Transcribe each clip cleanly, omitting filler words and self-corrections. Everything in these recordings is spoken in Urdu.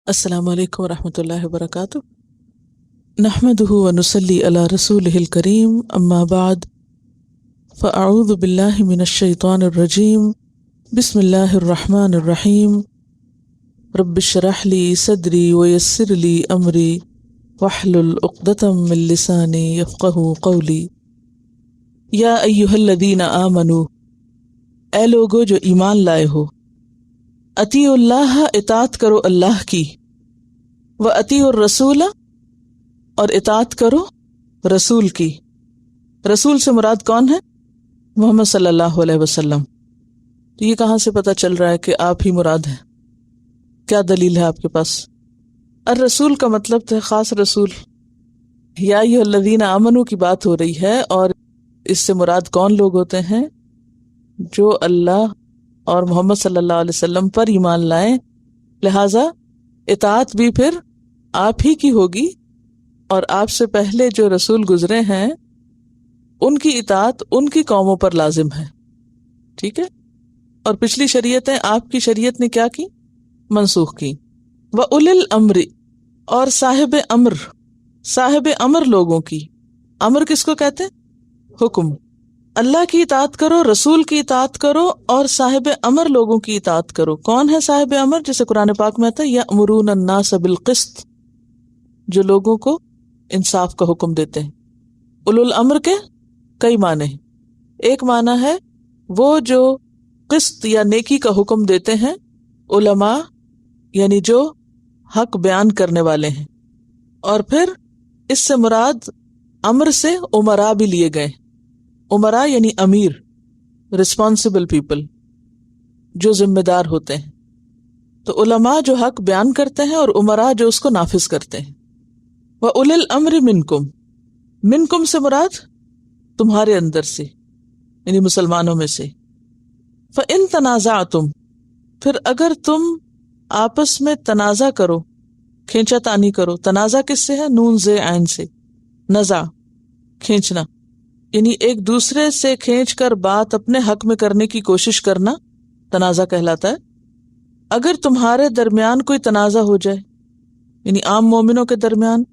السلام علیکم ورحمۃ اللہ وبرکاتہ۔ نحمدہ ونصلی علی رسولہ الکریم، اما بعد فاعوذ باللہ من الشیطان الرجیم، بسم اللہ الرحمن الرحیم۔ رب اشرح لی صدری ویسر لی امری واحلل عقدۃ من لسانی یفقہوا قولی۔ یا ایھا الذین آمنوا، اے لوگو جو ایمان لائے ہو، اطیعوا اللہ، اطاعت کرو اللہ کی، وَأَطِیعُوا الرَّسُولَ، اور اطاعت کرو رسول کی۔ رسول سے مراد کون ہے؟ محمد صلی اللہ علیہ وسلم۔ تو یہ کہاں سے پتہ چل رہا ہے کہ آپ ہی مراد ہیں؟ کیا دلیل ہے آپ کے پاس؟ الرسول کا مطلب ہے خاص رسول۔ یا ایھا الذین آمنوا کی بات ہو رہی ہے، اور اس سے مراد کون لوگ ہوتے ہیں؟ جو اللہ اور محمد صلی اللہ علیہ وسلم پر ایمان لائیں، لہٰذا اطاعت بھی پھر آپ ہی کی ہوگی، اور آپ سے پہلے جو رسول گزرے ہیں ان کی اطاعت ان کی قوموں پر لازم ہے، ٹھیک ہے؟ اور پچھلی شریعتیں آپ کی شریعت نے کیا کی؟ منسوخ کی۔ وَأُولِي الْأَمْرِ، اور صاحب امر، صاحب امر لوگوں کی۔ امر کس کو کہتے ہیں؟ حکم۔ اللہ کی اطاعت کرو، رسول کی اطاعت کرو، اور صاحب امر لوگوں کی اطاعت کرو۔ کون ہے صاحب امر؟ جیسے قرآن پاک میں آتا ہے یأمرون الناس بالقسط، جو لوگوں کو انصاف کا حکم دیتے ہیں۔ اولو الامر کے کئی معنی ہیں۔ ایک معنی ہے وہ جو قسط یا نیکی کا حکم دیتے ہیں، علماء یعنی جو حق بیان کرنے والے ہیں۔ اور پھر اس سے مراد امر سے امراء بھی لیے گئے۔ امراء یعنی امیر، رسپانسبل پیپل، جو ذمہ دار ہوتے ہیں۔ تو علماء جو حق بیان کرتے ہیں، اور امراء جو اس کو نافذ کرتے ہیں۔ وَأُولِي الْأَمْرِ مِنْكُمْ، منکم سے مراد تمہارے اندر سے، یعنی مسلمانوں میں سے۔ فَإِن تَنَازَعْتُمْ، پھر اگر تم آپس میں تنازع کرو، کھینچا تانی کرو۔ تنازع کس سے ہے؟ نون زے عین سے، نزع کھینچنا، یعنی ایک دوسرے سے کھینچ کر بات اپنے حق میں کرنے کی کوشش کرنا تنازع کہلاتا ہے۔ اگر تمہارے درمیان کوئی تنازع ہو جائے، یعنی عام مومنوں کے درمیان،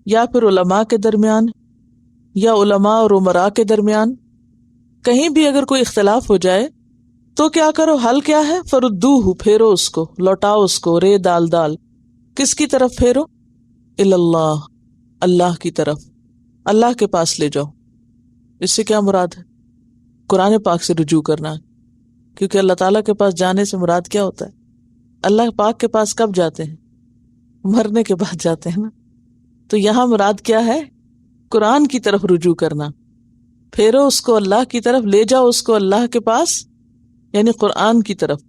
یا پھر علماء کے درمیان، یا علماء اور امراء کے درمیان، کہیں بھی اگر کوئی اختلاف ہو جائے تو کیا کرو؟ حل کیا ہے؟ فردوہ، پھیرو اس کو، لوٹاؤ اس کو، رے دال دال۔ کس کی طرف پھیرو؟ اللہ، اللہ کی طرف، اللہ کے پاس لے جاؤ۔ اس سے کیا مراد ہے؟ قرآن پاک سے رجوع کرنا، کیونکہ اللہ تعالیٰ کے پاس جانے سے مراد کیا ہوتا ہے؟ اللہ پاک کے پاس کب جاتے ہیں؟ مرنے کے بعد جاتے ہیں نا۔ تو یہاں مراد کیا ہے؟ قرآن کی طرف رجوع کرنا، پھیرو اس کو اللہ کی طرف، لے جاؤ اس کو اللہ کے پاس، یعنی قرآن کی طرف۔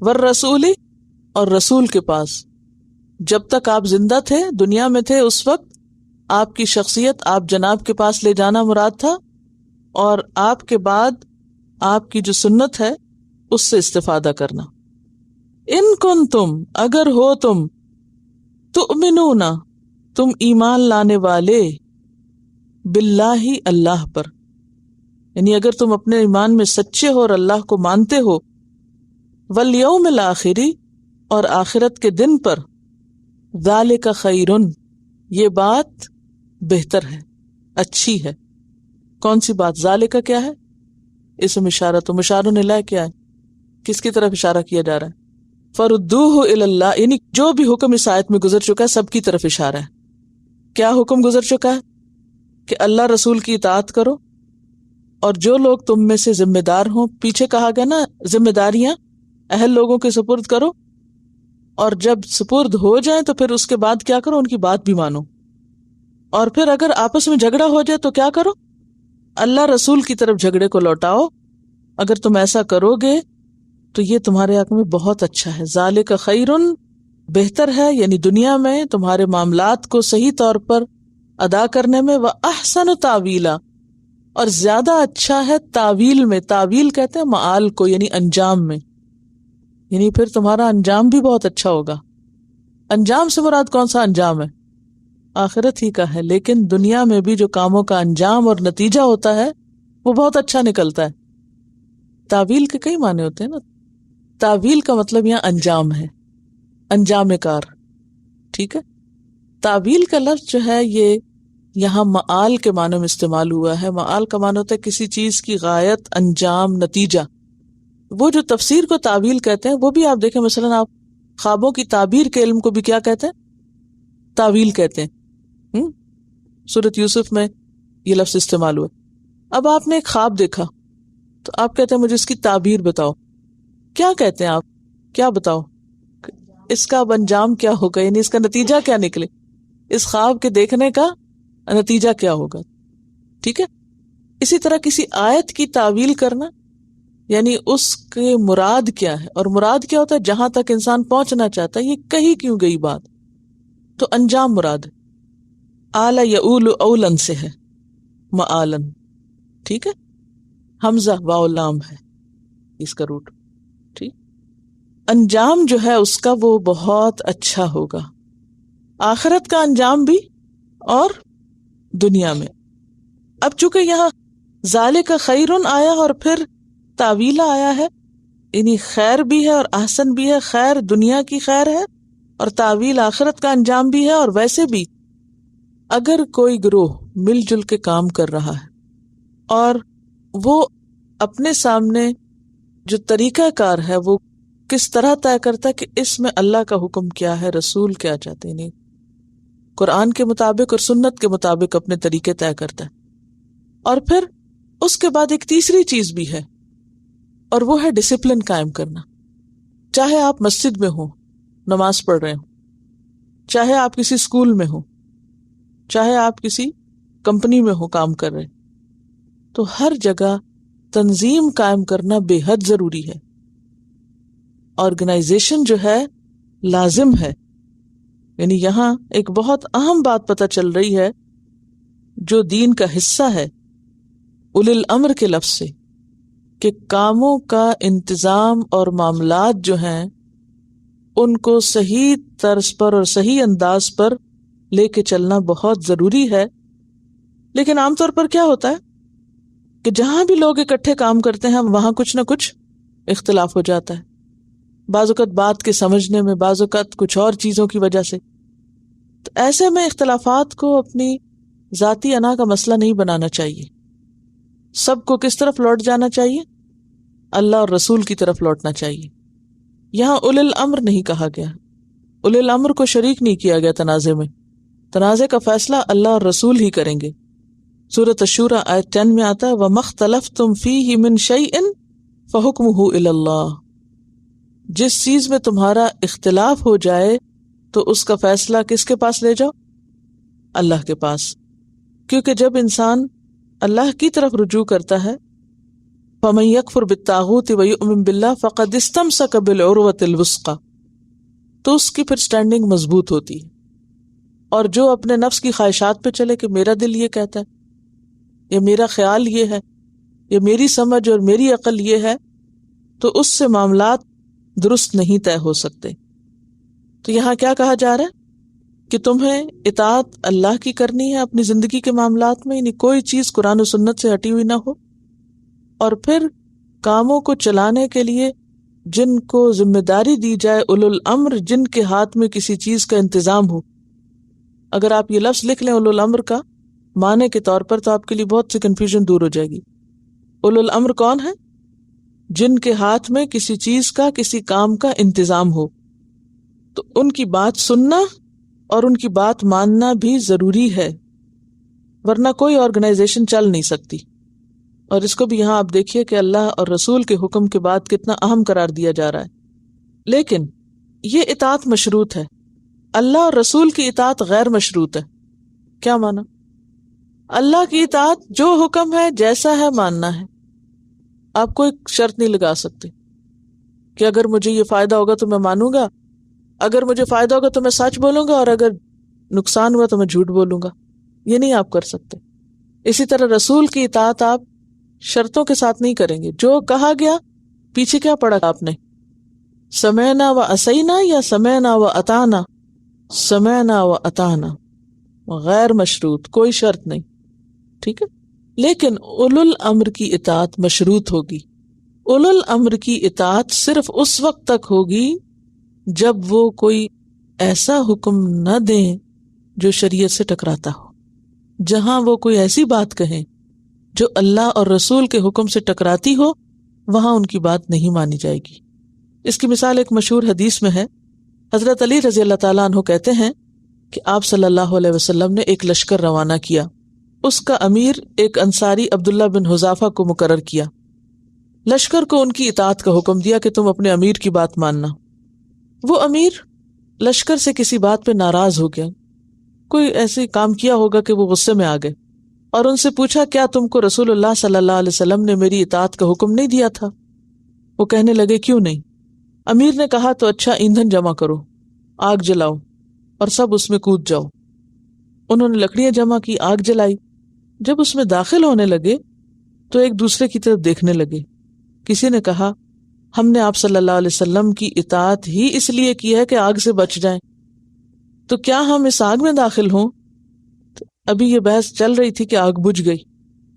والرسول، اور رسول کے پاس۔ جب تک آپ زندہ تھے، دنیا میں تھے، اس وقت آپ کی شخصیت آپ جناب کے پاس لے جانا مراد تھا، اور آپ کے بعد آپ کی جو سنت ہے اس سے استفادہ کرنا۔ ان کنتم، اگر ہو تم، تؤمنون، تم ایمان لانے والے، باللہ، اللہ پر، یعنی اگر تم اپنے ایمان میں سچے ہو اور اللہ کو مانتے ہو، والیوم الآخر، اور آخرت کے دن پر، ذالک خیر، یہ بات بہتر ہے، اچھی ہے۔ کون سی بات؟ ذالک کیا ہے؟ اسم اشارہ، تو مشار الیہ کیا ہے؟ کس کی طرف اشارہ کیا جا رہا ہے؟ فردوہ الی اللہ، یعنی جو بھی حکم اس آیت میں گزر چکا ہے سب کی طرف اشارہ ہے۔ کیا حکم گزر چکا ہے؟ کہ اللہ رسول کی اطاعت کرو، اور جو لوگ تم میں سے ذمہ دار ہوں، پیچھے کہا گیا نا ذمہ داریاں اہل لوگوں کے سپرد کرو، اور جب سپرد ہو جائیں تو پھر اس کے بعد کیا کرو؟ ان کی بات بھی مانو۔ اور پھر اگر آپس میں جھگڑا ہو جائے تو کیا کرو؟ اللہ رسول کی طرف جھگڑے کو لوٹاؤ۔ اگر تم ایسا کرو گے تو یہ تمہارے حق میں بہت اچھا ہے۔ ذالک خیر، بہتر ہے، یعنی دنیا میں تمہارے معاملات کو صحیح طور پر ادا کرنے میں، وَأَحْسَنُ تَأْوِيلًا، اور زیادہ اچھا ہے تعویل میں۔ تعویل کہتے ہیں معال کو، یعنی انجام میں، یعنی پھر تمہارا انجام بھی بہت اچھا ہوگا۔ انجام سے مراد کون سا انجام ہے؟ آخرت ہی کا ہے، لیکن دنیا میں بھی جو کاموں کا انجام اور نتیجہ ہوتا ہے وہ بہت اچھا نکلتا ہے۔ تعویل کے کئی معنی ہوتے ہیں نا۔ تعویل کا مطلب یہاں انجام ہے، انجام کار۔ ٹھیک ہے. تعویل کا لفظ جو ہے یہ یہاں معال کے معنوں میں استعمال ہوا ہے. معال کا معنی ہوتا ہے کسی چیز کی غایت، انجام، نتیجہ. وہ جو تفسیر کو تعویل کہتے ہیں وہ بھی آپ دیکھیں، مثلا آپ خوابوں کی تعبیر کے علم کو بھی کیا کہتے ہیں؟ تعویل کہتے ہیں. سورۃ یوسف میں یہ لفظ استعمال ہوا. اب آپ نے ایک خواب دیکھا تو آپ کہتے ہیں مجھے اس کی تعبیر بتاؤ. کیا کہتے ہیں آپ؟ کیا بتاؤ اس کا اب انجام کیا ہوگا، یعنی اس کا نتیجہ کیا نکلے، اس خواب کے دیکھنے کا نتیجہ کیا ہوگا. ٹھیک ہے. اسی طرح کسی آیت کی تعویل کرنا یعنی اس کے مراد کیا ہے، اور مراد کیا ہوتا ہے جہاں تک انسان پہنچنا چاہتا ہے، یہ کہی کیوں گئی بات، تو انجام مراد ہے. آل یعول اولن سے ہے، معالن. ٹھیک ہے. حمزہ واو لام ہے اس کا روٹ. ٹھیک. انجام جو ہے اس کا وہ بہت اچھا ہوگا، آخرت کا انجام بھی اور دنیا میں. اب چونکہ یہاں ذالک خیرن آیا اور پھر تعویلہ آیا ہے، یعنی خیر بھی ہے اور احسن بھی ہے. خیر دنیا کی خیر ہے اور تعویل آخرت کا انجام بھی ہے. اور ویسے بھی اگر کوئی گروہ مل جل کے کام کر رہا ہے اور وہ اپنے سامنے جو طریقہ کار ہے وہ کس طرح طے کرتا ہے کہ اس میں اللہ کا حکم کیا ہے، رسول کیا چاہتے ہیں، قرآن کے مطابق اور سنت کے مطابق اپنے طریقے طے کرتا ہے. اور پھر اس کے بعد ایک تیسری چیز بھی ہے اور وہ ہے ڈسپلن قائم کرنا. چاہے آپ مسجد میں ہوں نماز پڑھ رہے ہوں، چاہے آپ کسی اسکول میں ہوں، چاہے آپ کسی کمپنی میں ہو کام کر رہے، تو ہر جگہ تنظیم قائم کرنا بے حد ضروری ہے. آرگنائزیشن جو ہے لازم ہے. یعنی یہاں ایک بہت اہم بات پتہ چل رہی ہے جو دین کا حصہ ہے اولی الامر کے لفظ سے، کہ کاموں کا انتظام اور معاملات جو ہیں ان کو صحیح طرز پر اور صحیح انداز پر لے کے چلنا بہت ضروری ہے. لیکن عام طور پر کیا ہوتا ہے کہ جہاں بھی لوگ اکٹھے کام کرتے ہیں وہاں کچھ نہ کچھ اختلاف ہو جاتا ہے، بعض اوقات بات کے سمجھنے میں، بعض اوقات کچھ اور چیزوں کی وجہ سے. تو ایسے میں اختلافات کو اپنی ذاتی انا کا مسئلہ نہیں بنانا چاہیے. سب کو کس طرف لوٹ جانا چاہیے؟ اللہ اور رسول کی طرف لوٹنا چاہیے. یہاں اولی الامر نہیں کہا گیا، اولی الامر کو شریک نہیں کیا گیا تنازع میں. تنازع کا فیصلہ اللہ اور رسول ہی کریں گے. سورۃ الشورى آیت 10 میں آتا ہے وَمَا اخْتَلَفْتُمْ فِيهِ مِنْ شَيْءٍ فَحُكْمُهُ إِلَى اللَّهِ. جس چیز میں تمہارا اختلاف ہو جائے تو اس کا فیصلہ کس کے پاس لے جاؤ؟ اللہ کے پاس. کیونکہ جب انسان اللہ کی طرف رجوع کرتا ہے فَمَن يَكْفُرْ بِالطَّاغُوتِ وَيُؤْمِن بِاللَّهِ فَقَدِ اسْتَمْسَكَ بِالْعُرْوَةِ الْوُثْقَى. تو اس کی پھر سٹینڈنگ مضبوط ہوتی ہے. اور جو اپنے نفس کی خواہشات پہ چلے کہ میرا دل یہ کہتا ہے، یا میرا خیال یہ ہے، یا میری سمجھ اور میری عقل یہ ہے، تو اس سے معاملات درست نہیں طے ہو سکتے. تو یہاں کیا کہا جا رہا ہے کہ تمہیں اطاعت اللہ کی کرنی ہے اپنی زندگی کے معاملات میں، یعنی کوئی چیز قرآن و سنت سے ہٹی ہوئی نہ ہو. اور پھر کاموں کو چلانے کے لیے جن کو ذمہ داری دی جائے، اولو الامر، جن کے ہاتھ میں کسی چیز کا انتظام ہو. اگر آپ یہ لفظ لکھ لیں اولو الامر کا معنی کے طور پر تو آپ کے لیے بہت سی کنفیوژن دور ہو جائے گی. اولو الامر کون ہے؟ جن کے ہاتھ میں کسی چیز کا، کسی کام کا انتظام ہو. تو ان کی بات سننا اور ان کی بات ماننا بھی ضروری ہے، ورنہ کوئی آرگنائزیشن چل نہیں سکتی. اور اس کو بھی یہاں آپ دیکھیے کہ اللہ اور رسول کے حکم کے بعد کتنا اہم قرار دیا جا رہا ہے. لیکن یہ اطاعت مشروط ہے، اللہ اور رسول کی اطاعت غیر مشروط ہے. کیا مانا؟ اللہ کی اطاعت جو حکم ہے جیسا ہے ماننا ہے. آپ کوئی شرط نہیں لگا سکتے کہ اگر مجھے یہ فائدہ ہوگا تو میں مانوں گا، اگر مجھے فائدہ ہوگا تو میں سچ بولوں گا، اور اگر نقصان ہوا تو میں جھوٹ بولوں گا. یہ نہیں آپ کر سکتے. اسی طرح رسول کی اطاعت آپ شرطوں کے ساتھ نہیں کریں گے. جو کہا گیا پیچھے کیا پڑھا آپ نے؟ سمعنا و عصینا یا سمعنا و اطعنا؟ سمعنا و اطعنا، غیر مشروط، کوئی شرط نہیں. ٹھیک ہے. لیکن اولو الامر کی اطاعت مشروط ہوگی. اولو الامر کی اطاعت صرف اس وقت تک ہوگی جب وہ کوئی ایسا حکم نہ دیں جو شریعت سے ٹکراتا ہو. جہاں وہ کوئی ایسی بات کہیں جو اللہ اور رسول کے حکم سے ٹکراتی ہو وہاں ان کی بات نہیں مانی جائے گی. اس کی مثال ایک مشہور حدیث میں ہے. حضرت علی رضی اللہ تعالیٰ عنہ کہتے ہیں کہ آپ صلی اللہ علیہ وسلم نے ایک لشکر روانہ کیا. اس کا امیر ایک انصاری عبداللہ بن حذافہ کو مقرر کیا. لشکر کو ان کی اطاعت کا حکم دیا کہ تم اپنے امیر کی بات ماننا. وہ امیر لشکر سے کسی بات پہ ناراض ہو گیا. کوئی ایسے کام کیا ہوگا کہ وہ غصے میں آ گئے اور ان سے پوچھا کیا تم کو رسول اللہ صلی اللہ علیہ وسلم نے میری اطاعت کا حکم نہیں دیا تھا؟ وہ کہنے لگے کیوں نہیں؟ امیر نے کہا تو اچھا ایندھن جمع کرو، آگ جلاؤ اور سب اس میں کود جاؤ. انہوں نے لکڑیاں جمع کی، آگ جلائی. جب اس میں داخل ہونے لگے تو ایک دوسرے کی طرف دیکھنے لگے. کسی نے کہا ہم نے آپ صلی اللہ علیہ وسلم کی اطاعت ہی اس لیے کی ہے کہ آگ سے بچ جائیں، تو کیا ہم اس آگ میں داخل ہوں؟ ابھی یہ بحث چل رہی تھی کہ آگ بجھ گئی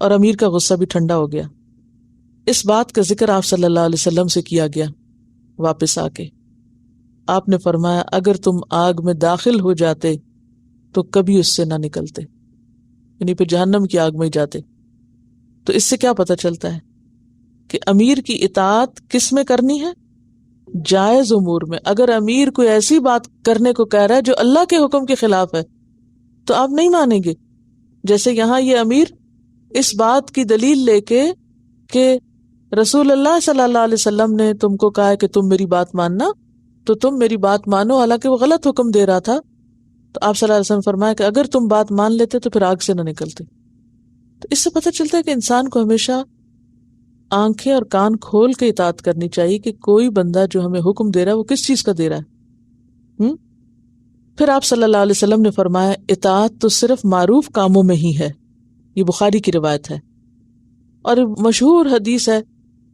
اور امیر کا غصہ بھی ٹھنڈا ہو گیا. اس بات کا ذکر آپ صلی اللہ علیہ وسلم سے کیا گیا. واپس آ کے آپ نے فرمایا اگر تم آگ میں داخل ہو جاتے تو کبھی اس سے نہ نکلتے، یعنی پھر جہنم کی آگ میں ہی جاتے. تو اس سے کیا پتہ چلتا ہے کہ امیر کی اطاعت کس میں کرنی ہے؟ جائز امور میں. اگر امیر کوئی ایسی بات کرنے کو کہہ رہا ہے جو اللہ کے حکم کے خلاف ہے تو آپ نہیں مانیں گے. جیسے یہاں یہ امیر اس بات کی دلیل لے کے کہ رسول اللہ صلی اللہ علیہ وسلم نے تم کو کہا ہے کہ تم میری بات ماننا، تو تم میری بات مانو، حالانکہ وہ غلط حکم دے رہا تھا. تو آپ صلی اللہ علیہ وسلم فرمایا کہ اگر تم بات مان لیتے تو پھر آگ سے نہ نکلتے. تو اس سے پتہ چلتا ہے کہ انسان کو ہمیشہ آنکھیں اور کان کھول کے اطاعت کرنی چاہیے کہ کوئی بندہ جو ہمیں حکم دے رہا ہے وہ کس چیز کا دے رہا ہے. پھر آپ صلی اللہ علیہ وسلم نے فرمایا اطاعت تو صرف معروف کاموں میں ہی ہے. یہ بخاری کی روایت ہے اور مشہور حدیث ہے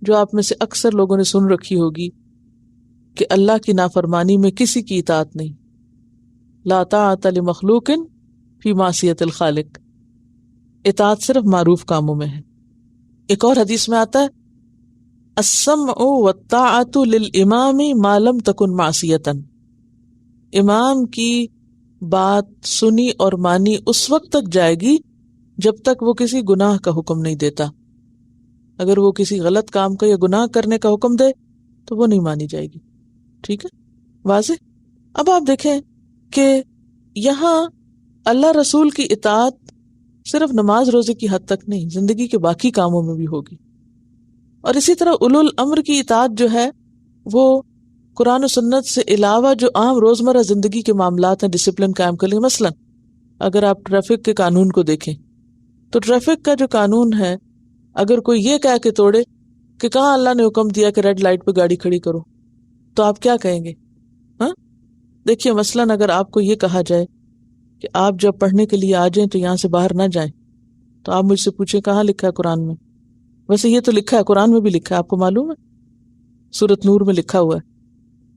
جو آپ میں سے اکثر لوگوں نے سن رکھی ہوگی کہ اللہ کی نافرمانی میں کسی کی اطاعت نہیں. لا طاعت لمخلوق فی معصیت الخالق. اطاعت صرف معروف کاموں میں ہے. ایک اور حدیث میں آتا ہے السمع والطاعت للامام ما لم تکن معصیتا. امام کی بات سنی اور مانی اس وقت تک جائے گی جب تک وہ کسی گناہ کا حکم نہیں دیتا. اگر وہ کسی غلط کام کا یا گناہ کرنے کا حکم دے تو وہ نہیں مانی جائے گی. ٹھیک ہے، واضح. اب آپ دیکھیں کہ یہاں اللہ رسول کی اطاعت صرف نماز روزے کی حد تک نہیں، زندگی کے باقی کاموں میں بھی ہوگی. اور اسی طرح اولو الامر کی اطاعت جو ہے وہ قرآن و سنت سے علاوہ جو عام روزمرہ زندگی کے معاملات ہیں ڈسپلن قائم کر لیں. مثلا اگر آپ ٹریفک کے قانون کو دیکھیں تو ٹریفک کا جو قانون ہے اگر کوئی یہ کہہ کے توڑے کہ کہاں اللہ نے حکم دیا کہ ریڈ لائٹ پہ گاڑی کھڑی کرو، تو آپ کیا کہیں گے؟ دیکھیے مثلاً اگر آپ کو یہ کہا جائے کہ آپ جب پڑھنے کے لیے آ جائیں تو یہاں سے باہر نہ جائیں، تو آپ مجھ سے پوچھیں کہاں لکھا ہے قرآن میں؟ ویسے یہ تو لکھا ہے، قرآن میں بھی لکھا ہے، آپ کو معلوم ہے سورۃ نور میں لکھا ہوا ہے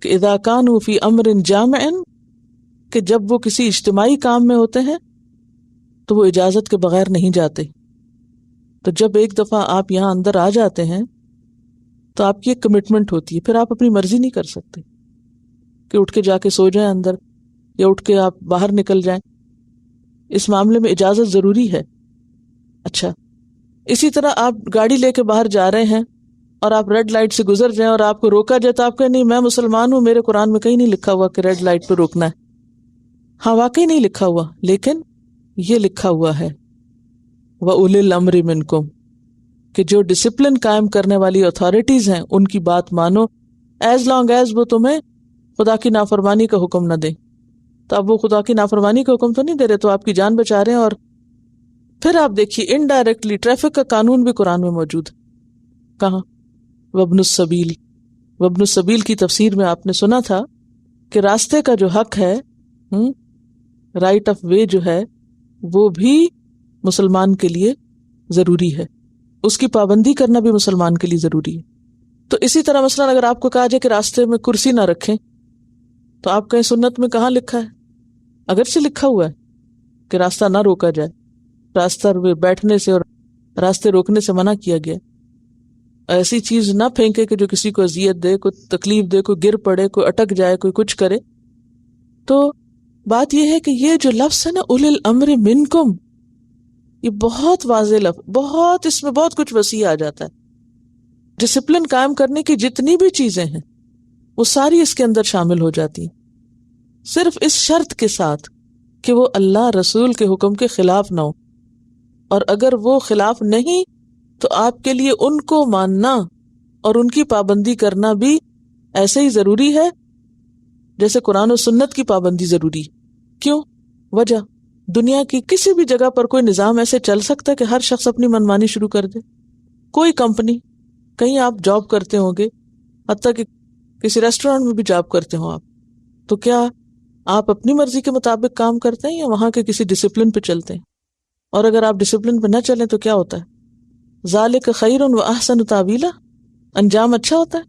کہ اذا کانوا فی امر جامع، کہ جب وہ کسی اجتماعی کام میں ہوتے ہیں تو وہ اجازت کے بغیر نہیں جاتے. تو جب ایک دفعہ آپ یہاں اندر آ جاتے ہیں تو آپ کی ایک کمٹمنٹ ہوتی ہے، پھر آپ اپنی مرضی نہیں کر سکتے کہ اٹھ کے جا کے سو جائیں اندر یا اٹھ کے آپ باہر نکل جائیں. اس معاملے میں اجازت ضروری ہے. اچھا، اسی طرح آپ گاڑی لے کے باہر جا رہے ہیں اور آپ ریڈ لائٹ سے گزر جائیں اور آپ کو روکا جائے تو آپ کہیں نہیں میں مسلمان ہوں، میرے قرآن میں کہیں نہیں لکھا ہوا کہ ریڈ لائٹ پہ روکنا ہے. ہاں واقعی نہیں لکھا ہوا، لیکن یہ لکھا ہوا ہے وَأُولِي الْأَمْرِ مِنْكُمْ کہ جو ڈسپلن قائم کرنے والی اتھارٹیز ہیں ان کی بات مانو ایز لانگ ایز وہ تمہیں خدا کی نافرمانی کا حکم نہ دیں. تو اب وہ خدا کی نافرمانی کا حکم تو نہیں دے رہے، تو آپ کی جان بچا رہے ہیں. اور پھر آپ دیکھیے انڈائریکٹلی ٹریفک کا قانون بھی قرآن میں موجود ہے. کہاں؟ وابن السبیل. وابن السبیل کی تفسیر میں آپ نے سنا تھا کہ راستے کا جو حق ہے، رائٹ آف وے جو ہے، وہ بھی مسلمان کے لیے ضروری ہے. اس کی پابندی کرنا بھی مسلمان کے لیے ضروری ہے. تو اسی طرح مثلا اگر آپ کو کہا جائے کہ راستے میں کرسی نہ رکھیں تو آپ کہیں سنت میں کہاں لکھا ہے؟ اگرچہ لکھا ہوا ہے کہ راستہ نہ روکا جائے، راستہ بیٹھنے سے اور راستے روکنے سے منع کیا گیا. ایسی چیز نہ پھینکے کہ جو کسی کو اذیت دے، کوئی تکلیف دے، کوئی گر پڑے، کوئی اٹک جائے، کوئی کچھ کرے. تو بات یہ ہے کہ یہ جو لفظ ہے نا اولی الامر منکم، یہ بہت واضح لفظ، بہت اس میں بہت کچھ وسیع آ جاتا ہے. ڈسپلن قائم کرنے کی جتنی بھی چیزیں ہیں وہ ساری اس کے اندر شامل ہو جاتی ہیں، صرف اس شرط کے ساتھ کہ وہ اللہ رسول کے حکم کے خلاف نہ ہو. اور اگر وہ خلاف نہیں تو آپ کے لیے ان کو ماننا اور ان کی پابندی کرنا بھی ایسے ہی ضروری ہے جیسے قرآن و سنت کی پابندی ضروری ہے. کیوں؟ وجہ، دنیا کی کسی بھی جگہ پر کوئی نظام ایسے چل سکتا ہے کہ ہر شخص اپنی منمانی شروع کر دے؟ کوئی کمپنی، کہیں آپ جاب کرتے ہوں گے، حتیٰ کہ کسی ریسٹورینٹ میں بھی جاب کرتے ہوں آپ، تو کیا آپ اپنی مرضی کے مطابق کام کرتے ہیں یا وہاں کے کسی ڈسپلن پہ چلتے ہیں؟ اور اگر آپ ڈسپلن پہ نہ چلیں تو کیا ہوتا ہے؟ ذالک خیر و احسن تاویلا، انجام اچھا ہوتا ہے؟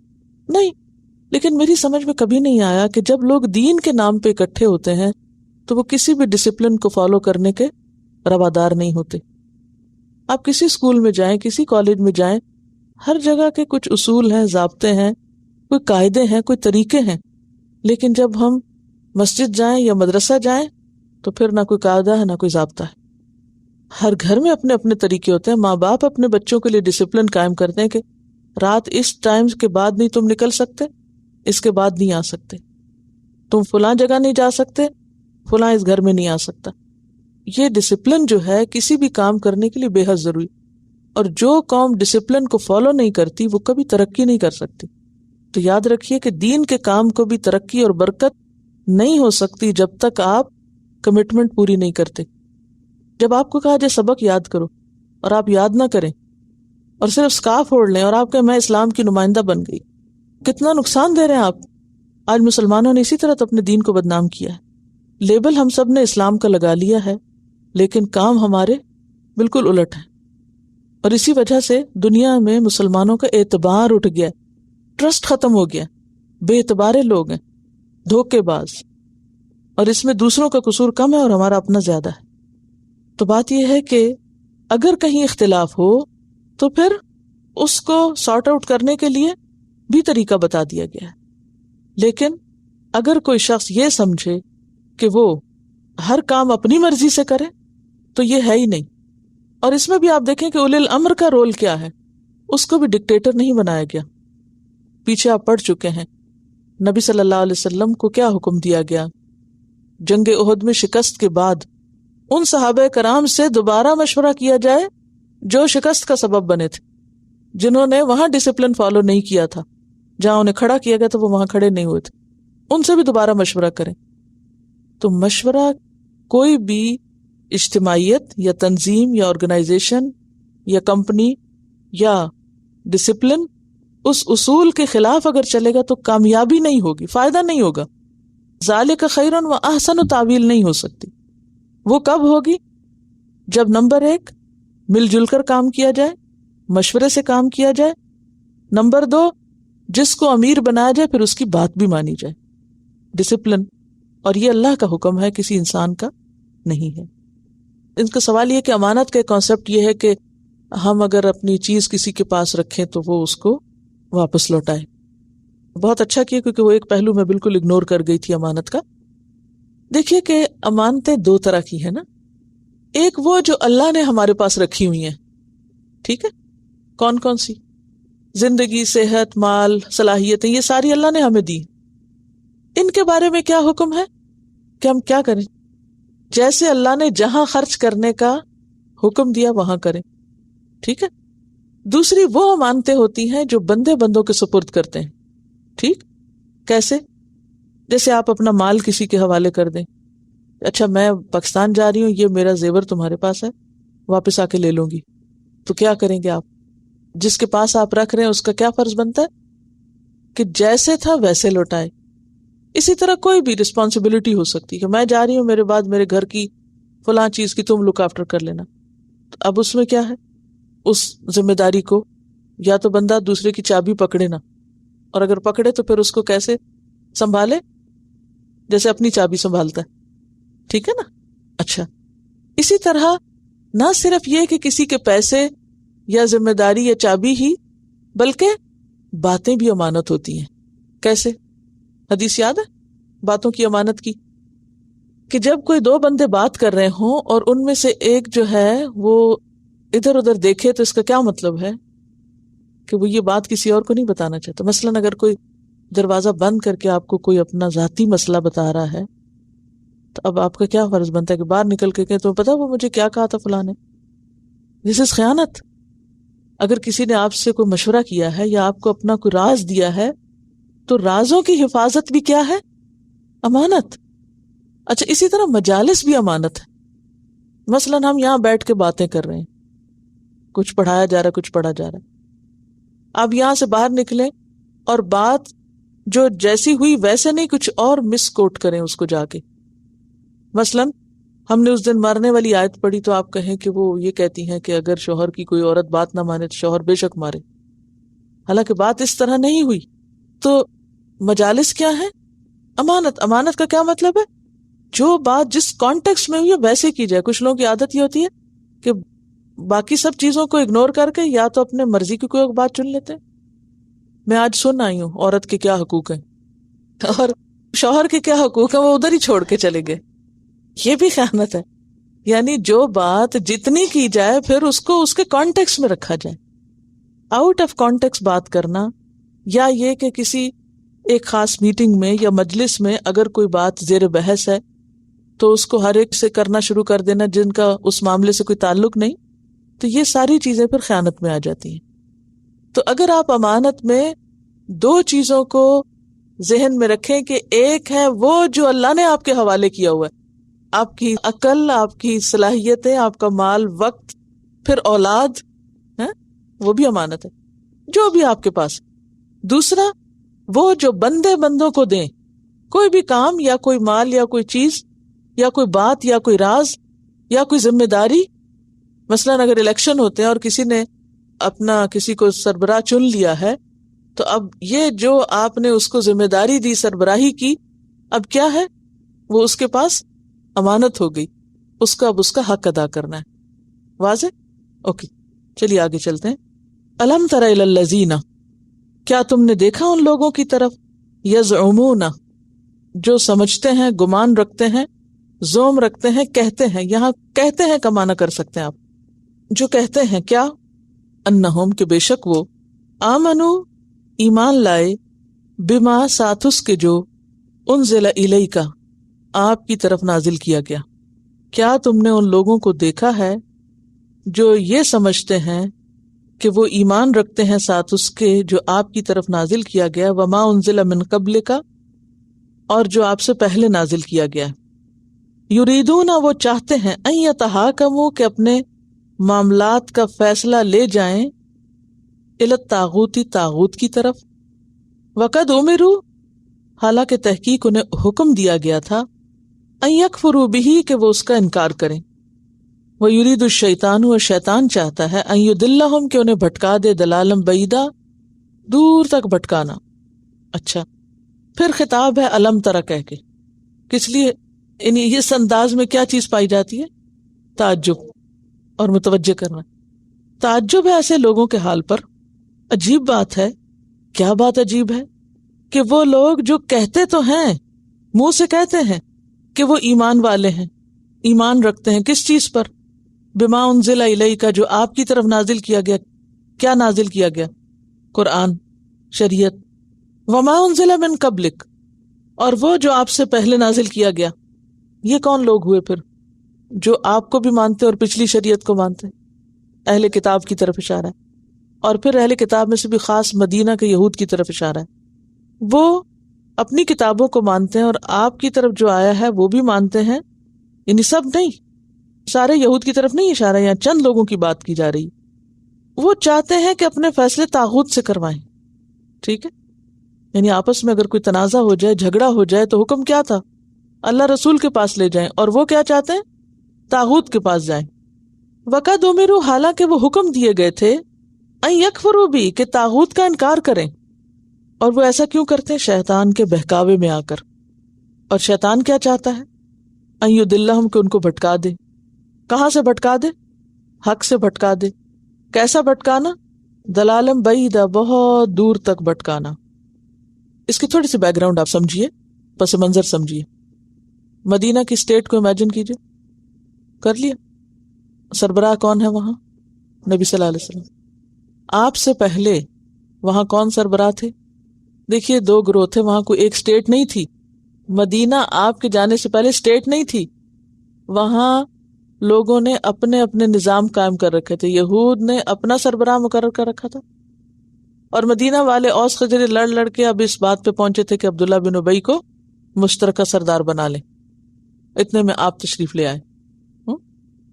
نہیں. لیکن میری سمجھ میں کبھی نہیں آیا کہ جب لوگ دین کے نام پہ اکٹھے ہوتے ہیں تو وہ کسی بھی ڈسپلن کو فالو کرنے کے روادار نہیں ہوتے. آپ کسی اسکول میں جائیں، کسی کالج میں جائیں، ہر جگہ کے کچھ اصول ہیں، ضابطے ہیں، کوئی قاعدے ہیں، کوئی طریقے ہیں، لیکن جب ہم مسجد جائیں یا مدرسہ جائیں تو پھر نہ کوئی قاعدہ ہے نہ کوئی ضابطہ ہے. ہر گھر میں اپنے اپنے طریقے ہوتے ہیں. ماں باپ اپنے بچوں کے لیے ڈسپلن قائم کرتے ہیں کہ رات اس ٹائم کے بعد نہیں تم نکل سکتے، اس کے بعد نہیں آ سکتے، تم فلاں جگہ نہیں جا سکتے، فلاں اس گھر میں نہیں آ سکتا. یہ ڈسپلن جو ہے کسی بھی کام کرنے کے لیے بے حد ضروری، اور جو قوم ڈسپلن کو فالو نہیں کرتی وہ کبھی ترقی نہیں کر سکتی. تو یاد رکھیے کہ دین کے کام کو بھی ترقی اور برکت نہیں ہو سکتی جب تک آپ کمٹمنٹ پوری نہیں کرتے. جب آپ کو کہا جائے سبق یاد کرو اور آپ یاد نہ کریں اور صرف اسکارف اوڑھ لیں اور آپ کہ میں اسلام کی نمائندہ بن گئی، کتنا نقصان دے رہے ہیں آپ. آج مسلمانوں نے اسی طرح تو اپنے دین کو بدنام کیا ہے. لیبل ہم سب نے اسلام کا لگا لیا ہے لیکن کام ہمارے بالکل الٹ ہیں، اور اسی وجہ سے دنیا میں مسلمانوں کا اعتبار اٹھ گیا، ٹرسٹ ختم ہو گیا. بے اعتبارے لوگ ہیں، دھوکے باز، اور اس میں دوسروں کا قصور کم ہے اور ہمارا اپنا زیادہ ہے. تو بات یہ ہے کہ اگر کہیں اختلاف ہو تو پھر اس کو سارٹ آؤٹ کرنے کے لیے بھی طریقہ بتا دیا گیا ہے. لیکن اگر کوئی شخص یہ سمجھے کہ وہ ہر کام اپنی مرضی سے کرے تو یہ ہے ہی نہیں. اور اس میں بھی آپ دیکھیں کہ اولی الامر کا رول کیا ہے، اس کو بھی ڈکٹیٹر نہیں بنایا گیا. پیچھے آپ پڑھ چکے ہیں نبی صلی اللہ علیہ وسلم کو کیا حکم دیا گیا. جنگ احد میں شکست کے بعد ان صحابہ کرام سے دوبارہ مشورہ کیا جائے جو شکست کا سبب بنے تھے، جنہوں نے وہاں ڈسپلن فالو نہیں کیا تھا، جہاں انہیں کھڑا کیا گیا تو وہ وہاں کھڑے نہیں ہوئے تھے، ان سے بھی دوبارہ مشورہ کریں. تو مشورہ کوئی بھی اجتماعیت یا تنظیم یا آرگنائزیشن یا کمپنی یا ڈسپلن اس اصول کے خلاف اگر چلے گا تو کامیابی نہیں ہوگی، فائدہ نہیں ہوگا. ذالک خیر و احسن تاویل نہیں ہو سکتی. وہ کب ہوگی؟ جب نمبر 1 مل جل کر کام کیا جائے، مشورے سے کام کیا جائے. نمبر 2 جس کو امیر بنایا جائے پھر اس کی بات بھی مانی جائے. ڈسپلن، اور یہ اللہ کا حکم ہے، کسی انسان کا نہیں ہے. ان کا سوال یہ کہ امانت کا کانسیپٹ یہ ہے کہ ہم اگر اپنی چیز کسی کے پاس رکھیں تو وہ اس کو واپس لوٹائے. بہت اچھا کیا کیونکہ وہ ایک پہلو میں بالکل اگنور کر گئی تھی امانت کا. دیکھیے کہ امانتیں 2 طرح کی ہیں نا. ایک وہ جو اللہ نے ہمارے پاس رکھی ہوئی ہیں، ٹھیک ہے، کون کون سی؟ زندگی، صحت، مال، صلاحیتیں، یہ ساری اللہ نے ہمیں دی. ان کے بارے میں کیا حکم ہے کہ ہم کیا کریں؟ جیسے اللہ نے جہاں خرچ کرنے کا حکم دیا وہاں کریں، ٹھیک ہے. دوسری وہ امانتیں ہوتی ہیں جو بندے بندوں کے سپرد کرتے ہیں، ٹھیک. کیسے؟ جیسے آپ اپنا مال کسی کے حوالے کر دیں. اچھا میں پاکستان جا رہی ہوں، یہ میرا زیور تمہارے پاس ہے، واپس آ کے لے لوں گی. تو کیا کریں گے آپ؟ جس کے پاس آپ رکھ رہے ہیں اس کا کیا فرض بنتا ہے کہ جیسے تھا ویسے لوٹائے. اسی طرح کوئی بھی رسپانسبلٹی ہو سکتی کہ میں جا رہی ہوں، میرے بعد میرے گھر کی فلاں چیز کی تم لک آفٹر کر لینا. تو اب اس میں کیا ہے؟ اس ذمہ داری کو یا تو بندہ دوسرے کی چابی پکڑے نا، اور اگر پکڑے تو پھر اس کو کیسے سنبھالے؟ جیسے اپنی چابی سنبھالتا ہے، ٹھیک ہے نا. اچھا اسی طرح نہ صرف یہ کہ کسی کے پیسے یا ذمہ داری یا چابی ہی، بلکہ باتیں بھی امانت ہوتی ہیں. کیسے؟ حدیث یاد ہے باتوں کی امانت کی؟ کہ جب کوئی دو بندے بات کر رہے ہوں اور ان میں سے ایک جو ہے وہ ادھر ادھر دیکھے تو اس کا کیا مطلب ہے کہ وہ یہ بات کسی اور کو نہیں بتانا چاہتا. مثلاً اگر کوئی دروازہ بند کر کے آپ کو کوئی اپنا ذاتی مسئلہ بتا رہا ہے تو اب آپ کا کیا فرض بنتا ہے کہ باہر نکل کے کہ تمہیں پتا وہ مجھے کیا کہا تھا فلاں نے. دس از خیانت. اگر کسی نے آپ سے کوئی مشورہ کیا ہے یا آپ کو اپنا کوئی راز دیا ہے تو رازوں کی حفاظت بھی کیا ہے؟ امانت. اچھا اسی طرح مجالس بھی امانت ہے. مثلاً ہم یہاں بیٹھ کے باتیں کر رہے ہیں, کچھ پڑھایا جا رہا ہے, کچھ پڑھا جا رہا ہے. آپ یہاں سے باہر نکلیں اور بات جو جیسی ہوئی ویسے نہیں, کچھ اور مس کوٹ کریں اس کو جا کے. مثلاً ہم نے اس دن مارنے والی آیت پڑھی تو آپ کہیں کہ وہ یہ کہتی ہیں کہ اگر شوہر کی کوئی عورت بات نہ مانے تو شوہر بے شک مارے, حالانکہ بات اس طرح نہیں ہوئی. تو مجالس کیا ہے؟ امانت. امانت کا کیا مطلب ہے؟ جو بات جس کانٹیکسٹ میں ہوئی ہے ویسے کی جائے. کچھ لوگوں کی عادت یہ ہوتی ہے کہ باقی سب چیزوں کو اگنور کر کے یا تو اپنے مرضی کی کوئی بات چن لیتے ہیں. میں آج سن آئی ہوں عورت کے کیا حقوق ہیں اور شوہر کے کیا حقوق ہیں, وہ ادھر ہی چھوڑ کے چلے گئے. یہ بھی خیانت ہے. یعنی جو بات جتنی کی جائے پھر اس کو اس کے کانٹیکسٹ میں رکھا جائے. آؤٹ آف کانٹیکسٹ بات کرنا, یا یہ کہ کسی ایک خاص میٹنگ میں یا مجلس میں اگر کوئی بات زیر بحث ہے تو اس کو ہر ایک سے کرنا شروع کر دینا جن کا اس معاملے سے کوئی تعلق نہیں, تو یہ ساری چیزیں پھر خیانت میں آ جاتی ہیں. تو اگر آپ امانت میں دو چیزوں کو ذہن میں رکھیں کہ ایک ہے وہ جو اللہ نے آپ کے حوالے کیا ہوا ہے, آپ کی عقل, آپ کی صلاحیتیں, آپ کا مال, وقت, پھر اولاد ہے, وہ بھی امانت ہے جو بھی آپ کے پاس. دوسرا وہ جو بندوں کو دیں, کوئی بھی کام یا کوئی مال یا کوئی چیز یا کوئی بات یا کوئی راز یا کوئی ذمہ داری. مثلاً اگر الیکشن ہوتے ہیں اور کسی نے اپنا کسی کو سربراہ چن لیا ہے تو اب یہ جو آپ نے اس کو ذمہ داری دی, سربراہی کی, اب کیا ہے, وہ اس کے پاس امانت ہو گئی, اس کا اب اس کا حق ادا کرنا ہے. واضح؟ اوکے, چلیے آگے چلتے ہیں. الم تر الی الذین, کیا تم نے دیکھا ان لوگوں کی طرف, یزعمون, جو سمجھتے ہیں, گمان رکھتے ہیں, زوم رکھتے ہیں, کہتے ہیں. یہاں کہتے ہیں کا معنی کر سکتے ہیں آپ, جو کہتے ہیں کیا, انہم, کہ بے شک وہ, آمنو, ایمان لائے, بما, ساتھ اس کے جو, انزل الیک, آپ کی طرف نازل کیا گیا. کیا تم نے ان لوگوں کو دیکھا ہے جو یہ سمجھتے ہیں کہ وہ ایمان رکھتے ہیں ساتھ اس کے جو آپ کی طرف نازل کیا گیا, وما انزل من قبل کا, اور جو آپ سے پہلے نازل کیا گیا. یریدون, وہ چاہتے ہیں, ان یتحاکموا, کہ اپنے معاملات کا فیصلہ لے جائیں, الی الطاغوت, طاغوت کی طرف. وقد امروا, حالانکہ تحقیق انہیں حکم دیا گیا تھا, ان یکفروا بہ, کہ وہ اس کا انکار کریں. ویرید الشیطان, اور شیطان چاہتا ہے, ان یضلہم, کہ انہیں بھٹکا دے, دلالا بعیدا, دور تک بھٹکانا. اچھا, پھر خطاب ہے الم ترا کہہ کے, کس لیے؟ یعنی اس انداز میں کیا چیز پائی جاتی ہے؟ تعجب اور متوجہ کرنا. تعجب ہے ایسے لوگوں کے حال پر. عجیب بات ہے. کیا بات عجیب ہے؟ کہ وہ لوگ جو کہتے تو ہیں, منہ سے کہتے ہیں کہ وہ ایمان والے ہیں, ایمان رکھتے ہیں, کس چیز پر؟ بما انزل الیک, جو آپ کی طرف نازل کیا گیا. کیا نازل کیا گیا؟ قرآن, شریعت. وما انزل من قبلک, اور وہ جو آپ سے پہلے نازل کیا گیا. یہ کون لوگ ہوئے پھر جو آپ کو بھی مانتے اور پچھلی شریعت کو مانتے؟ اہل کتاب کی طرف اشارہ ہے, اور پھر اہل کتاب میں سے بھی خاص مدینہ کے یہود کی طرف اشارہ ہے. وہ اپنی کتابوں کو مانتے ہیں اور آپ کی طرف جو آیا ہے وہ بھی مانتے ہیں, یعنی سب نہیں, سارے یہود کی طرف نہیں اشارہ, یہاں چند لوگوں کی بات کی جا رہی. وہ چاہتے ہیں کہ اپنے فیصلے طاغوت سے کروائیں. ٹھیک ہے, یعنی آپس میں اگر کوئی تنازع ہو جائے, جھگڑا ہو جائے, تو حکم کیا تھا؟ اللہ رسول کے پاس لے جائیں, اور وہ کیا چاہتے ہیں؟ طاغوت کے پاس جائیں. وقد امروا, حالانکہ وہ حکم دیے گئے تھے, ان یکفروا بھی, کہ طاغوت کا انکار کریں. اور وہ ایسا کیوں کرتے ہیں؟ شیطان کے بہکاوے میں آ کر. اور شیطان کیا چاہتا ہے؟ ان یضلہم, کہ ان کو بھٹکا دے. کہاں سے بھٹکا دے؟ حق سے بھٹکا دے. کیسا بھٹکانا؟ دلالا بعیدا, بہت دور تک بھٹکانا. اس کی تھوڑی سی بیک گراؤنڈ آپ سمجھیے, پس منظر سمجھیے. مدینہ کی اسٹیٹ کو امیجن کیجئے، کر لیا؟ سربراہ کون ہے وہاں؟ نبی صلی اللہ علیہ وسلم۔ آپ سے پہلے وہاں کون سربراہ تھے؟ دیکھیے 2 گروہ تھے وہاں، کوئی ایک اسٹیٹ نہیں تھی۔ مدینہ آپ کے جانے سے پہلے اسٹیٹ نہیں تھی، وہاں لوگوں نے اپنے اپنے نظام قائم کر رکھے تھے۔ یہود نے اپنا سربراہ مقرر کر رکھا تھا، اور مدینہ والے اوس خزرج لڑ کے اب اس بات پہ پہنچے تھے کہ عبداللہ بن ابی کو مشترکہ سردار بنا لیں۔ اتنے میں آپ تشریف لے آئے۔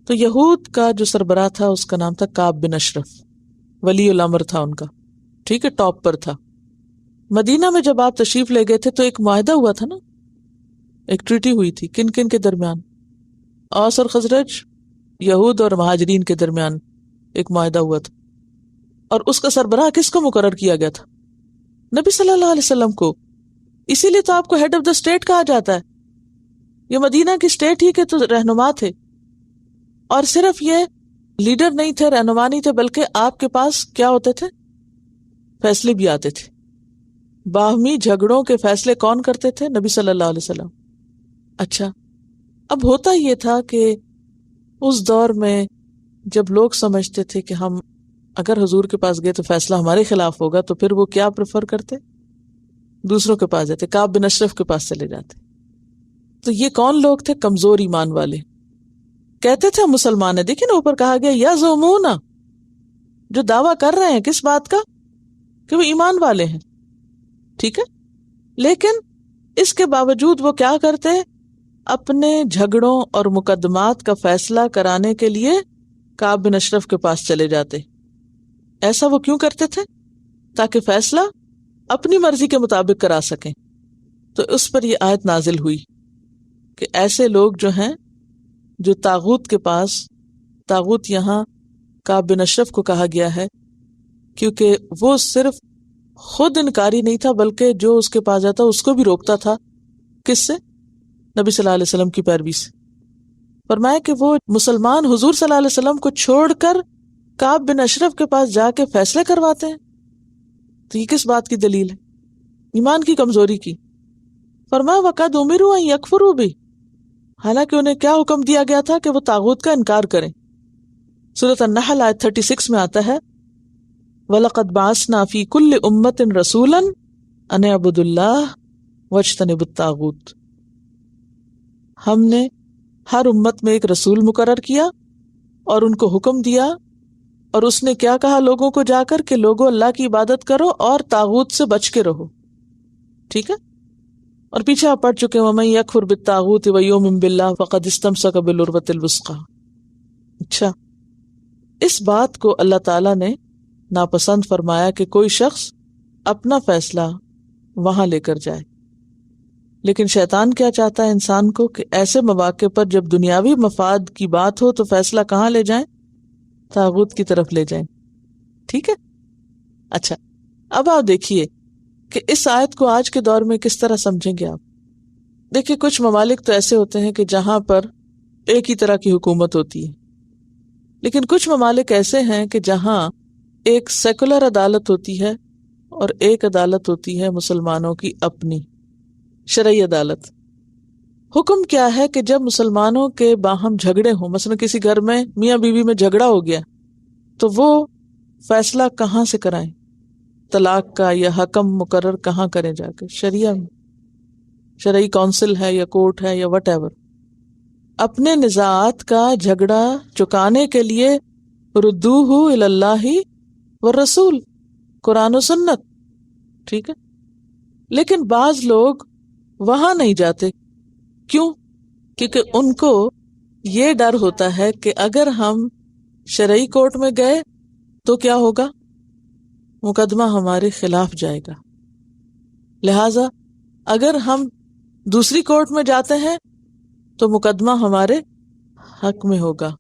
تو یہود کا جو سربراہ تھا اس کا نام تھا کعب بن اشرف، ولی الامر تھا ان کا، ٹھیک ہے، ٹاپ پر تھا۔ مدینہ میں جب آپ تشریف لے گئے تھے تو ایک معاہدہ ہوا تھا نا، ایک ٹریٹی ہوئی تھی، کن کن کے درمیان؟ اوس اور خزرج، یہود اور مہاجرین کے درمیان ایک معاہدہ ہوا تھا، اور اس کا سربراہ کس کو مقرر کیا گیا تھا؟ نبی صلی اللہ علیہ وسلم کو۔ اسی لیے تو آپ کو ہیڈ آف دا اسٹیٹ کہا جاتا ہے۔ یہ مدینہ کی اسٹیٹ ہی کے تو رہنما تھے، اور صرف یہ لیڈر نہیں تھے، رہنما نہیں تھے، بلکہ آپ کے پاس کیا ہوتے تھے؟ فیصلے بھی آتے تھے۔ باہمی جھگڑوں کے فیصلے کون کرتے تھے؟ نبی صلی اللہ علیہ وسلم۔ اچھا، اب ہوتا یہ تھا کہ اس دور میں جب لوگ سمجھتے تھے کہ ہم اگر حضور کے پاس گئے تو فیصلہ ہمارے خلاف ہوگا، تو پھر وہ کیا پریفر کرتے؟ دوسروں کے پاس جاتے، کعب بن اشرف کے پاس چلے جاتے۔ تو یہ کون لوگ تھے؟ کمزور ایمان والے، کہتے تھے ہم مسلمان ہیں۔ دیکھیں نا اوپر کہا گیا یزعمون، جو دعویٰ کر رہے ہیں کس بات کا؟ کہ وہ ایمان والے ہیں، ٹھیک ہے، لیکن اس کے باوجود وہ کیا کرتے؟ اپنے جھگڑوں اور مقدمات کا فیصلہ کرانے کے لیے کعب بن اشرف کے پاس چلے جاتے۔ ایسا وہ کیوں کرتے تھے؟ تاکہ فیصلہ اپنی مرضی کے مطابق کرا سکیں۔ تو اس پر یہ آیت نازل ہوئی کہ ایسے لوگ جو ہیں، جو طاغوت کے پاس، طاغوت یہاں کعب بن اشرف کو کہا گیا ہے کیونکہ وہ صرف خود انکاری نہیں تھا بلکہ جو اس کے پاس جاتا اس کو بھی روکتا تھا۔ کس سے؟ نبی صلی اللہ علیہ وسلم کی پیروی سے۔ فرمایا کہ وہ مسلمان حضور صلی اللہ علیہ وسلم کو چھوڑ کر کعب بن اشرف کے پاس جا کے فیصلے کرواتے ہیں، تو یہ کس بات کی دلیل ہے؟ ایمان کی کمزوری کی۔ فرمایا وَقَدْ أُمِرُوا أَن يَكْفُرُوا بِهِ، حالانکہ انہیں کیا حکم دیا گیا تھا کہ وہ طاغوت کا انکار کریں۔ سورۃ النحل آیت 36 میں آتا ہے وَلَقَدْ بَعَثْنَا فِي كُلِّ أُمَّةٍ رَسُولًا أَنِ اعْبُدُوا اللَّهَ وَاجْتَنِبُوا الطَّاغُوتَ، ہم نے ہر امت میں ایک رسول مقرر کیا اور ان کو حکم دیا، اور اس نے کیا کہا لوگوں کو جا کر کہ لوگوں اللہ کی عبادت کرو اور طاغوت سے بچ کے رہو، ٹھیک ہے۔ اور پیچھے آپ پڑھ چکے وَمَن يَكْفُرْ بِالطَّاغُوتِ وَيُؤْمِن بِاللَّهِ فَقَدِ اسْتَمْسَكَ بِالْعُرْوَةِ الْوُثْقَىٰ۔ اچھا، اس بات کو اللہ تعالیٰ نے ناپسند فرمایا کہ کوئی شخص اپنا فیصلہ وہاں لے کر جائے، لیکن شیطان کیا چاہتا ہے انسان کو کہ ایسے مواقع پر جب دنیاوی مفاد کی بات ہو تو فیصلہ کہاں لے جائیں؟ طاغوت کی طرف لے جائیں، ٹھیک ہے۔ اچھا، اب آپ دیکھیے کہ اس آیت کو آج کے دور میں کس طرح سمجھیں گے آپ۔ دیکھیے کچھ ممالک تو ایسے ہوتے ہیں کہ جہاں پر ایک ہی طرح کی حکومت ہوتی ہے، لیکن کچھ ممالک ایسے ہیں کہ جہاں ایک سیکولر عدالت ہوتی ہے اور ایک عدالت ہوتی ہے مسلمانوں کی اپنی شرعی عدالت۔ حکم کیا ہے کہ جب مسلمانوں کے باہم جھگڑے ہوں، مثلا کسی گھر میں میاں بیوی میں جھگڑا ہو گیا، تو وہ فیصلہ کہاں سے کرائیں؟ طلاق کا یا حکم مقرر کہاں کریں؟ جا کے شریعہ میں، شرعی کونسل ہے یا کورٹ ہے یا وٹ ایور۔ اپنے نزاعات کا جھگڑا چکانے کے لیے ردوہ الی اللہ والرسول، قرآن و سنت، ٹھیک ہے۔ لیکن بعض لوگ وہاں نہیں جاتے، کیوں؟ کیونکہ ان کو یہ ڈر ہوتا ہے کہ اگر ہم شرعی کورٹ میں گئے تو کیا ہوگا؟ مقدمہ ہمارے خلاف جائے گا، لہذا اگر ہم دوسری کورٹ میں جاتے ہیں تو مقدمہ ہمارے حق میں ہوگا،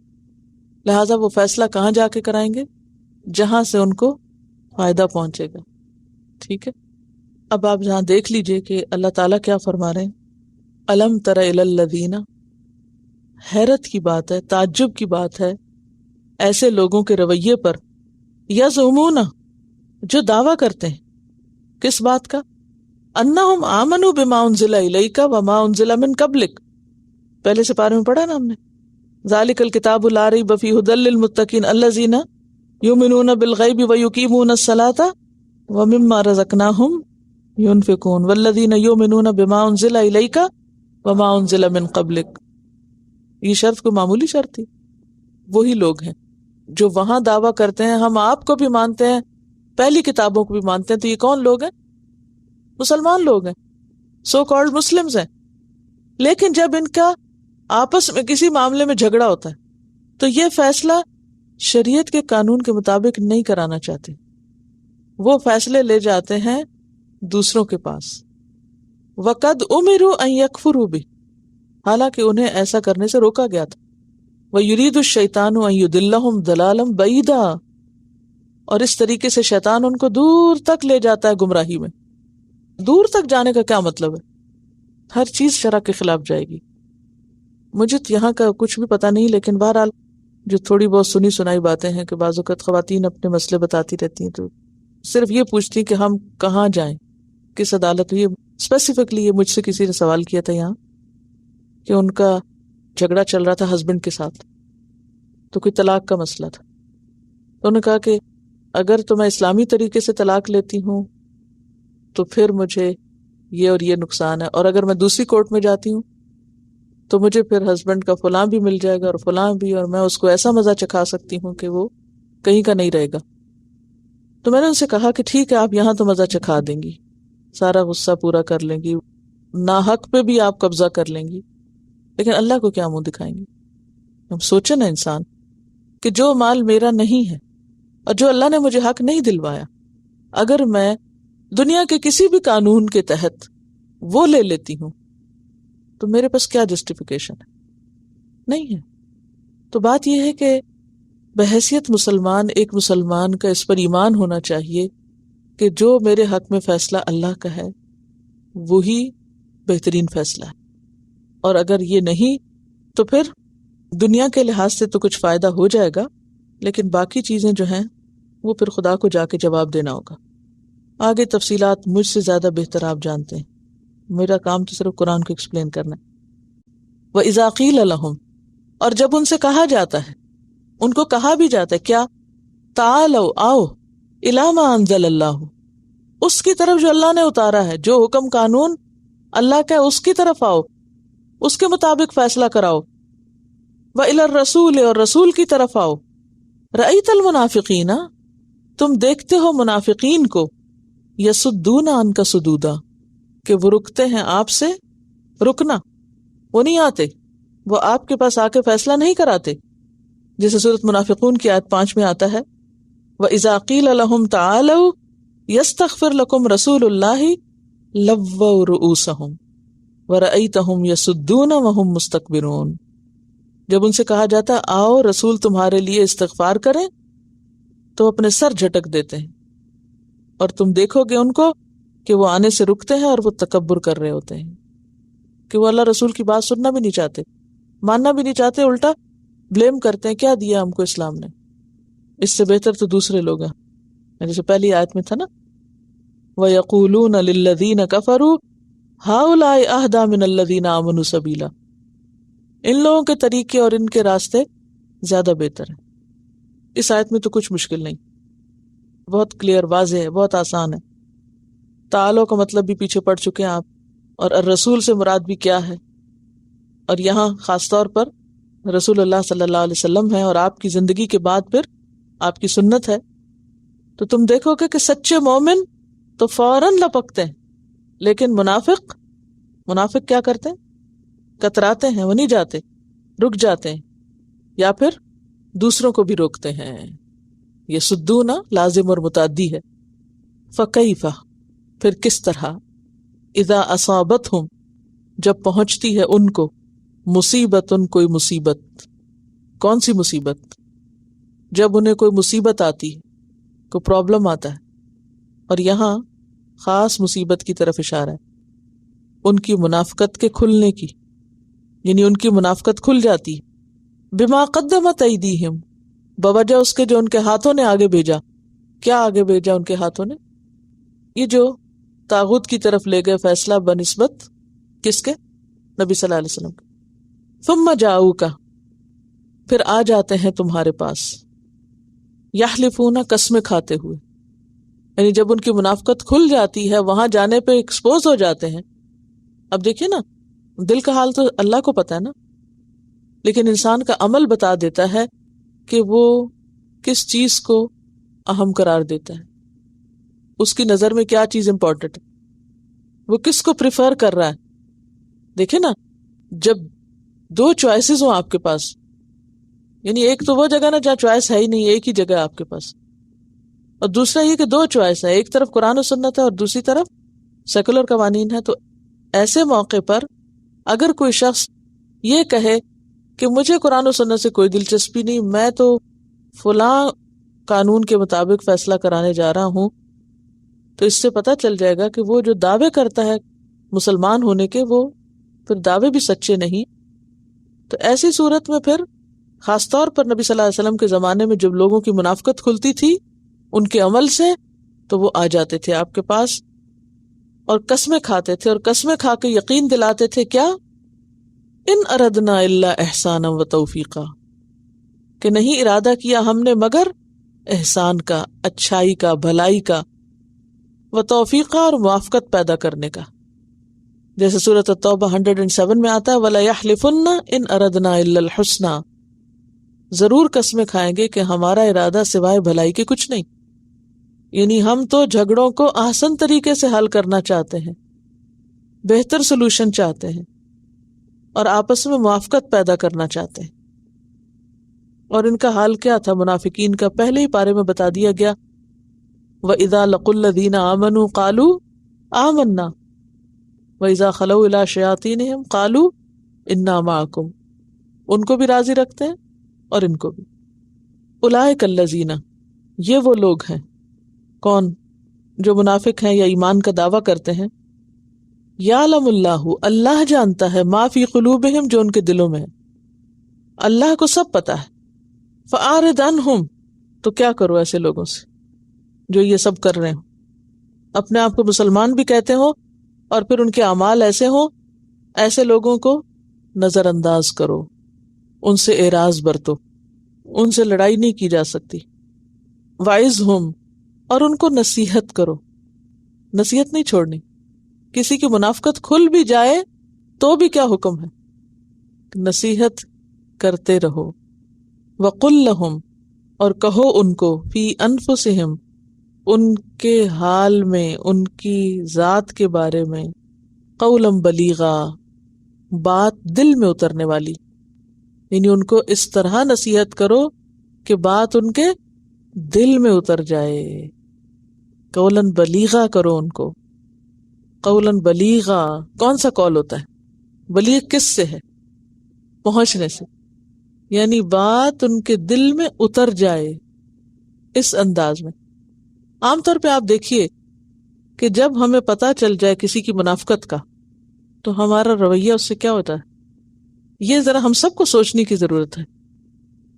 لہذا وہ فیصلہ کہاں جا کے کرائیں گے؟ جہاں سے ان کو فائدہ پہنچے گا، ٹھیک ہے۔ اب آپ جہاں دیکھ لیجئے کہ اللہ تعالیٰ کیا فرما رہے ہیں، الم تر الی الذین، حیرت کی بات ہے، تعجب کی بات ہے ایسے لوگوں کے رویے پر، یزعمون، جو دعویٰ کرتے ہیں کس بات کا؟ انہم آمنوا بما انزل الیک وما انزل من قبلک، پہلے سپارے میں پڑھا نا ہم نے، ذالک الکتاب لا ریب فیہ ھدی للمتقین الذین یؤمنون بالغیب ویقیمون الصلاۃ ومما رزقناہم ينفقون والذین یؤمنون بما انزل الیک وما انزل من قبلک. یہ شرط کو معمولی شرط تھی. وہی لوگ ہیں جو وہاں دعویٰ کرتے ہیں ہم آپ کو بھی مانتے ہیں، پہلی کتابوں کو بھی مانتے ہیں. تو یہ کون لوگ ہیں؟ مسلمان لوگ ہیں، سو کالڈ مسلمز ہیں. لیکن جب ان کا آپس میں کسی معاملے میں جھگڑا ہوتا ہے تو یہ فیصلہ شریعت کے قانون کے مطابق نہیں کرانا چاہتے، وہ فیصلے لے جاتے ہیں دوسروں کے پاس. وَقَدْ أُمِرُوا أَن يَكْفُرُوا بِهِ، حالانکہ انہیں ایسا کرنے سے روکا گیا تھا. وَيُرِيدُ الشَّيْطَانُ أَن يُضِلَّهُمْ ضَلَالًا بَعِيدًا، اور اس طریقے سے شیطان ان کو دور تک لے جاتا ہے گمراہی میں. دور تک جانے کا کیا مطلب ہے؟ ہر چیز شرع کے خلاف جائے گی. مجھے یہاں کا کچھ بھی پتہ نہیں، لیکن بہرحال جو تھوڑی بہت سنی سنائی باتیں ہیں کہ بعض اوقات خواتین اپنے مسئلے بتاتی رہتی ہیں تو صرف یہ پوچھتی کہ ہم کہاں جائیں، کس عدالت. یہ اسپیسیفکلی یہ مجھ سے کسی نے سوال کیا تھا یہاں کہ ان کا جھگڑا چل رہا تھا ہسبینڈ کے ساتھ، تو کوئی طلاق کا مسئلہ تھا. تو انہوں نے کہا کہ اگر تو میں اسلامی طریقے سے طلاق لیتی ہوں تو پھر مجھے یہ اور یہ نقصان ہے، اور اگر میں دوسری کورٹ میں جاتی ہوں تو مجھے پھر ہسبینڈ کا فلاں بھی مل جائے گا اور فلاں بھی، اور میں اس کو ایسا مزہ چکھا سکتی ہوں کہ وہ کہیں کا نہیں رہے گا. تو میں نے ان سے کہا کہ ٹھیک ہے، آپ یہاں تو مزہ چکھا دیں گی، سارا غصہ پورا کر لیں گی، ناحق پہ بھی آپ قبضہ کر لیں گی، لیکن اللہ کو کیا منہ دکھائیں گی؟ ہم سوچیں نا انسان کہ جو مال میرا نہیں ہے اور جو اللہ نے مجھے حق نہیں دلوایا، اگر میں دنیا کے کسی بھی قانون کے تحت وہ لے لیتی ہوں تو میرے پاس کیا جسٹیفیکیشن ہے؟ نہیں ہے. تو بات یہ ہے کہ بحیثیت مسلمان، ایک مسلمان کا اس پر ایمان ہونا چاہیے کہ جو میرے حق میں فیصلہ اللہ کا ہے وہی بہترین فیصلہ ہے، اور اگر یہ نہیں تو پھر دنیا کے لحاظ سے تو کچھ فائدہ ہو جائے گا، لیکن باقی چیزیں جو ہیں وہ پھر خدا کو جا کے جواب دینا ہوگا. آگے تفصیلات مجھ سے زیادہ بہتر آپ جانتے ہیں، میرا کام تو صرف قرآن کو ایکسپلین کرنا ہے. وَإِذَا قِيلَ لَهُمْ، اور جب ان سے کہا جاتا ہے، ان کو کہا بھی جاتا ہے کیا؟ تعالوا، آؤ، الی ما انزل اللہ، اس کی طرف جو اللہ نے اتارا ہے، جو حکم قانون اللہ کا ہے اس کی طرف آؤ، اس کے مطابق فیصلہ کراؤ. وَإِلَى الرَّسُولِ، اور رسول کی طرف آؤ. رَأَيْتَ الْمُنَافِقِينَ، تم دیکھتے ہو منافقین کو، یصدون عنک صدودا، کہ وہ رکتے ہیں آپ سے رکنا، وہ نہیں آتے، وہ آپ کے پاس آ کے فیصلہ نہیں کراتے، جیسے سورۃ منافقون کی آیت 5 میں آتا ہے وَإِذَا قِيلَ لَهُمْ تَعَالَوْا يَسْتَغْفِرْ لَكُمْ رَسُولُ اللَّهِ لَوَّوْا رُؤُوسَهُمْ وَرَأَيْتَهُمْ يَصُدُّونَ وَهُمْ مُسْتَكْبِرُونَ. جب ان سے کہا جاتا آؤ رسول تمہارے لیے استغفار کریں تو اپنے سر جھٹک دیتے ہیں، اور تم دیکھو گے ان کو کہ وہ آنے سے رکتے ہیں اور وہ تکبر کر رہے ہوتے ہیں کہ وہ اللہ رسول کی بات سننا بھی نہیں چاہتے، ماننا بھی نہیں چاہتے، الٹا بلیم کرتے ہیں کیا دیا ہم کو اسلام نے، اس سے بہتر تو دوسرے لوگ ہیں. جیسے پہلی آیت میں تھا نا وَيَقُولُونَ لِلَّذِينَ كَفَرُوا هَؤُلَاءِ أَهْدَىٰ مِنَ الَّذِينَ آمَنُوا سَبِيلًا، ان لوگوں کے طریقے اور ان کے راستے زیادہ بہتر ہیں. اس آیت میں تو کچھ مشکل نہیں، بہت کلیئر، واضح ہے، بہت آسان ہے. تعالو کا مطلب بھی پیچھے پڑ چکے ہیں آپ، اور الرسول سے مراد بھی کیا ہے، اور یہاں خاص طور پر رسول اللہ صلی اللہ علیہ وسلم ہے، اور آپ کی زندگی کے بعد پھر آپ کی سنت ہے. تو تم دیکھو گے کہ سچے مومن تو فوراً لپکتے ہیں، لیکن منافق کیا کرتے ہیں؟ کتراتے ہیں، وہ نہیں جاتے، رک جاتے ہیں، یا پھر دوسروں کو بھی روکتے ہیں. یہ سدونا لازم اور متعدی ہے. فکیفہ، پھر کس طرح، اذا اصابتہم، جب پہنچتی ہے ان کو، مصیبتن، کوئی مصیبت. کون سی مصیبت؟ جب انہیں کوئی مصیبت آتی ہے، کوئی پرابلم آتا ہے، اور یہاں خاص مصیبت کی طرف اشارہ ہے، ان کی منافقت کے کھلنے کی، یعنی ان کی منافقت کھل جاتی ہے. بما قدمت ایدیہم، بوجہ اس کے جو ان کے ہاتھوں نے آگے بھیجا. کیا آگے بھیجا ان کے ہاتھوں نے؟ یہ جو طاغوت کی طرف لے گئے فیصلہ بنسبت کس کے؟ نبی صلی اللہ علیہ وسلم کے. ثم جاؤک، پھر آ جاتے ہیں تمہارے پاس، یحلفون، قسمیں کھاتے ہوئے، یعنی جب ان کی منافقت کھل جاتی ہے وہاں جانے پہ ایکسپوز ہو جاتے ہیں. اب دیکھیے نا، دل کا حال تو اللہ کو پتا ہے نا، لیکن انسان کا عمل بتا دیتا ہے کہ وہ کس چیز کو اہم قرار دیتا ہے، اس کی نظر میں کیا چیز امپورٹنٹ ہے، وہ کس کو پریفر کر رہا ہے. دیکھیں نا، جب دو چوائسز ہوں آپ کے پاس، یعنی ایک تو وہ جگہ نا جہاں چوائس ہے ہی نہیں، ایک ہی جگہ آپ کے پاس، اور دوسرا یہ کہ دو چوائس ہے، ایک طرف قرآن و سنت ہے اور دوسری طرف سیکولر قوانین ہے. تو ایسے موقع پر اگر کوئی شخص یہ کہے کہ مجھے قرآن و سنت سے کوئی دلچسپی نہیں، میں تو فلاں قانون کے مطابق فیصلہ کرانے جا رہا ہوں، تو اس سے پتہ چل جائے گا کہ وہ جو دعوے کرتا ہے مسلمان ہونے کے، وہ پھر دعوے بھی سچے نہیں. تو ایسی صورت میں پھر خاص طور پر نبی صلی اللہ علیہ وسلم کے زمانے میں جب لوگوں کی منافقت کھلتی تھی ان کے عمل سے، تو وہ آ جاتے تھے آپ کے پاس اور قسمیں کھاتے تھے، اور قسمیں کھا کے یقین دلاتے تھے کیا؟ ان اردنا الا احسانا و توفیقا، کہ نہیں ارادہ کیا ہم نے مگر احسان کا، اچھائی کا، بھلائی کا، و توفیقا، اور موافقت پیدا کرنے کا. جیسے سورۃ التوبہ 107 میں آتا ہے وَلَا يَحْلِفُنَّ إِنْ أَرَدْنَا إِلَّا الْحُسْنَى، ضرور قسمیں کھائیں گے کہ ہمارا ارادہ سوائے بھلائی کے کچھ نہیں. یعنی ہم تو جھگڑوں کو احسن طریقے سے حل کرنا چاہتے ہیں، بہتر سلوشن چاہتے ہیں، اور آپس میں موافقت پیدا کرنا چاہتے ہیں. اور ان کا حال کیا تھا منافقین کا؟ پہلے ہی پارے میں بتا دیا گیا، وَإِذَا لَقُوا الَّذِينَ آمَنُوا قَالُوا آمَنَّا وَإِذَا خَلَوْا إِلَىٰ شَيَاطِينِهِمْ قَالُوا إِنَّا مَعَكُمْ، ان کو بھی راضی رکھتے ہیں اور ان کو بھی. أُولَٰئِكَ الَّذِينَ، یہ وہ لوگ ہیں، کون؟ جو منافق ہیں یا ایمان کا دعویٰ کرتے ہیں. یعلم اللہ، اللہ جانتا ہے، ما فی قلوبہم، جو ان کے دلوں میں ہے، اللہ کو سب پتا ہے. فأعرض عنہم، تو کیا کرو ایسے لوگوں سے جو یہ سب کر رہے ہوں، اپنے آپ کو مسلمان بھی کہتے ہوں اور پھر ان کے اعمال ایسے ہوں. ایسے لوگوں کو نظر انداز کرو، ان سے اعراض برتو، ان سے لڑائی نہیں کی جا سکتی. وعظہم، اور ان کو نصیحت کرو، نصیحت نہیں چھوڑنی. کسی کی منافقت کھل بھی جائے تو بھی کیا حکم ہے؟ نصیحت کرتے رہو. وقل لہم، اور کہو ان کو، فی انفسہم، ان کے حال میں، ان کی ذات کے بارے میں، قولا بلیغا، بات دل میں اترنے والی. یعنی ان کو اس طرح نصیحت کرو کہ بات ان کے دل میں اتر جائے. قولا بلیغا کرو ان کو. قولا بلیغا، کون سا قول ہوتا ہے؟ بلیغ کس سے ہے؟ پہنچنے سے، یعنی بات ان کے دل میں اتر جائے اس انداز میں. عام طور پہ آپ دیکھیے کہ جب ہمیں پتہ چل جائے کسی کی منافقت کا تو ہمارا رویہ اس سے کیا ہوتا ہے، یہ ذرا ہم سب کو سوچنے کی ضرورت ہے.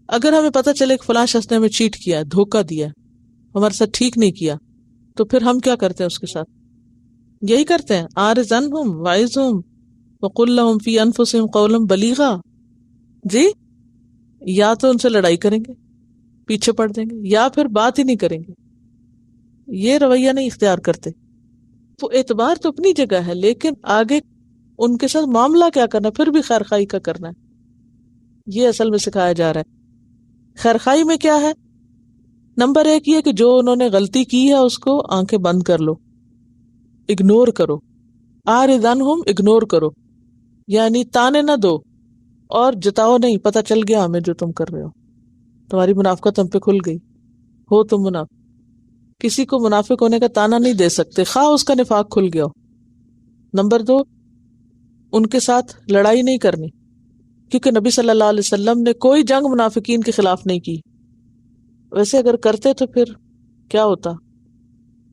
اگر ہمیں پتہ چلے کہ فلاں شخص نے ہمیں چیٹ کیا، دھوکہ دیا، ہمارے ساتھ ٹھیک نہیں کیا، تو پھر ہم کیا کرتے ہیں اس کے ساتھ؟ یہی کرتے ہیں، اعرض عنہم وعظہم وقل لہم فی انفسہم قولا بلیغا. جی، یا تو ان سے لڑائی کریں گے، پیچھے پڑ دیں گے، یا پھر بات ہی نہیں کریں گے. یہ رویہ نہیں اختیار کرتے. تو اعتبار تو اپنی جگہ ہے، لیکن آگے ان کے ساتھ معاملہ کیا کرنا، پھر بھی خیر خواہی کا کرنا ہے. یہ اصل میں سکھایا جا رہا ہے. خیر خواہی میں کیا ہے؟ نمبر 1 یہ کہ جو انہوں نے غلطی کی ہے اس کو آنکھیں بند کر لو، اگنور کرو. اعرض عنہم، اگنور کرو، یعنی تانے نہ دو اور جتاؤ نہیں، پتہ چل گیا ہمیں جو تم کر رہے ہو، تمہاری منافقت ہم پہ کھل گئی، ہو تم منافق. کسی کو منافق ہونے کا تانا نہیں دے سکتے خواہ اس کا نفاق کھل گیا ہو. نمبر 2، ان کے ساتھ لڑائی نہیں کرنی، کیونکہ نبی صلی اللہ علیہ وسلم نے کوئی جنگ منافقین کے خلاف نہیں کی. ویسے اگر کرتے تو پھر کیا ہوتا؟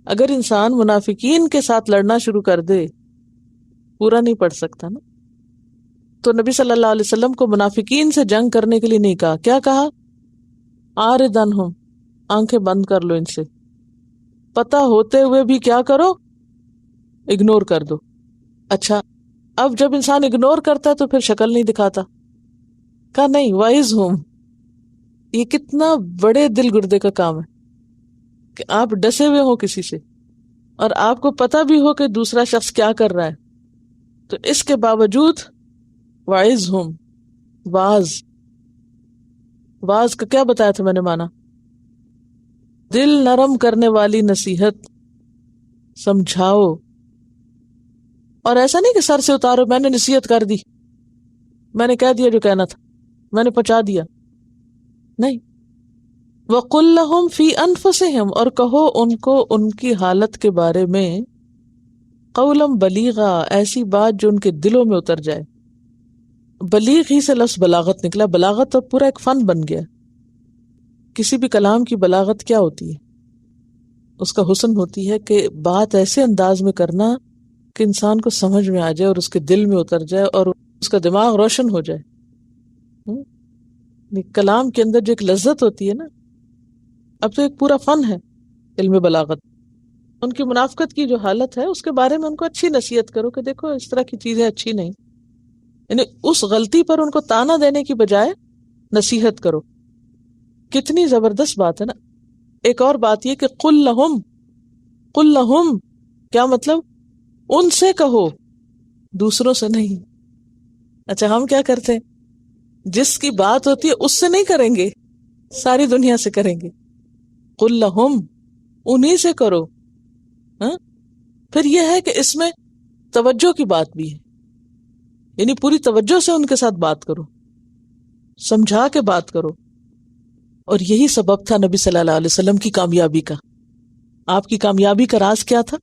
اگر انسان منافقین کے ساتھ لڑنا شروع کر دے، پورا نہیں پڑھ سکتا نا. تو نبی صلی اللہ علیہ وسلم کو منافقین سے جنگ کرنے کے لیے نہیں کہا. کیا کہا؟ اعرض عنہم، آنکھیں بند کر لو ان سے. پتہ ہوتے ہوئے بھی کیا کرو؟ اگنور کر دو. اچھا، اب جب انسان اگنور کرتا ہے تو پھر شکل نہیں دکھاتا. کہا نہیں، وائز ہم. یہ کتنا بڑے دل گردے کا کام ہے کہ آپ ڈسے ہوئے ہو کسی سے اور آپ کو پتا بھی ہو کہ دوسرا شخص کیا کر رہا ہے، تو اس کے باوجود وائز ہم. واز کا کیا بتایا تھا میں نے مانا؟ دل نرم کرنے والی نصیحت، سمجھاؤ. اور ایسا نہیں کہ سر سے اتارو، میں نے نصیحت کر دی، میں نے کہہ دیا جو کہنا تھا، میں نے پہنچا دیا. نہیں. وَقُلْ لَهُمْ فِي أَنفُسِهِمْ، اور کہو ان کو ان کی حالت کے بارے میں، قولاً بلیغا، ایسی بات جو ان کے دلوں میں اتر جائے. بلیغ ہی سے لفظ بلاغت نکلا. بلاغت تو پورا ایک فن بن گیا. کسی بھی کلام کی بلاغت کیا ہوتی ہے؟ اس کا حسن ہوتی ہے کہ بات ایسے انداز میں کرنا کہ انسان کو سمجھ میں آ جائے اور اس کے دل میں اتر جائے اور اس کا دماغ روشن ہو جائے. کلام کے اندر جو ایک لذت ہوتی ہے نا، اب تو ایک پورا فن ہے علم بلاغت. ان کی منافقت کی جو حالت ہے اس کے بارے میں ان کو اچھی نصیحت کرو کہ دیکھو اس طرح کی چیزیں اچھی نہیں، یعنی اس غلطی پر ان کو تانا دینے کی بجائے نصیحت کرو. کتنی زبردست بات ہے نا. ایک اور بات یہ کہ قل لہم، کیا مطلب؟ ان سے کہو، دوسروں سے نہیں. اچھا ہم کیا کرتے ہیں؟ جس کی بات ہوتی ہے اس سے نہیں کریں گے، ساری دنیا سے کریں گے. قل لہم، انہی سے کرو. ہاں، پھر یہ ہے کہ اس میں توجہ کی بات بھی ہے، یعنی پوری توجہ سے ان کے ساتھ بات کرو، سمجھا کے بات کرو. اور یہی سبب تھا نبی صلی اللہ علیہ وسلم کی کامیابی کا. آپ کی کامیابی کا راز کیا تھا؟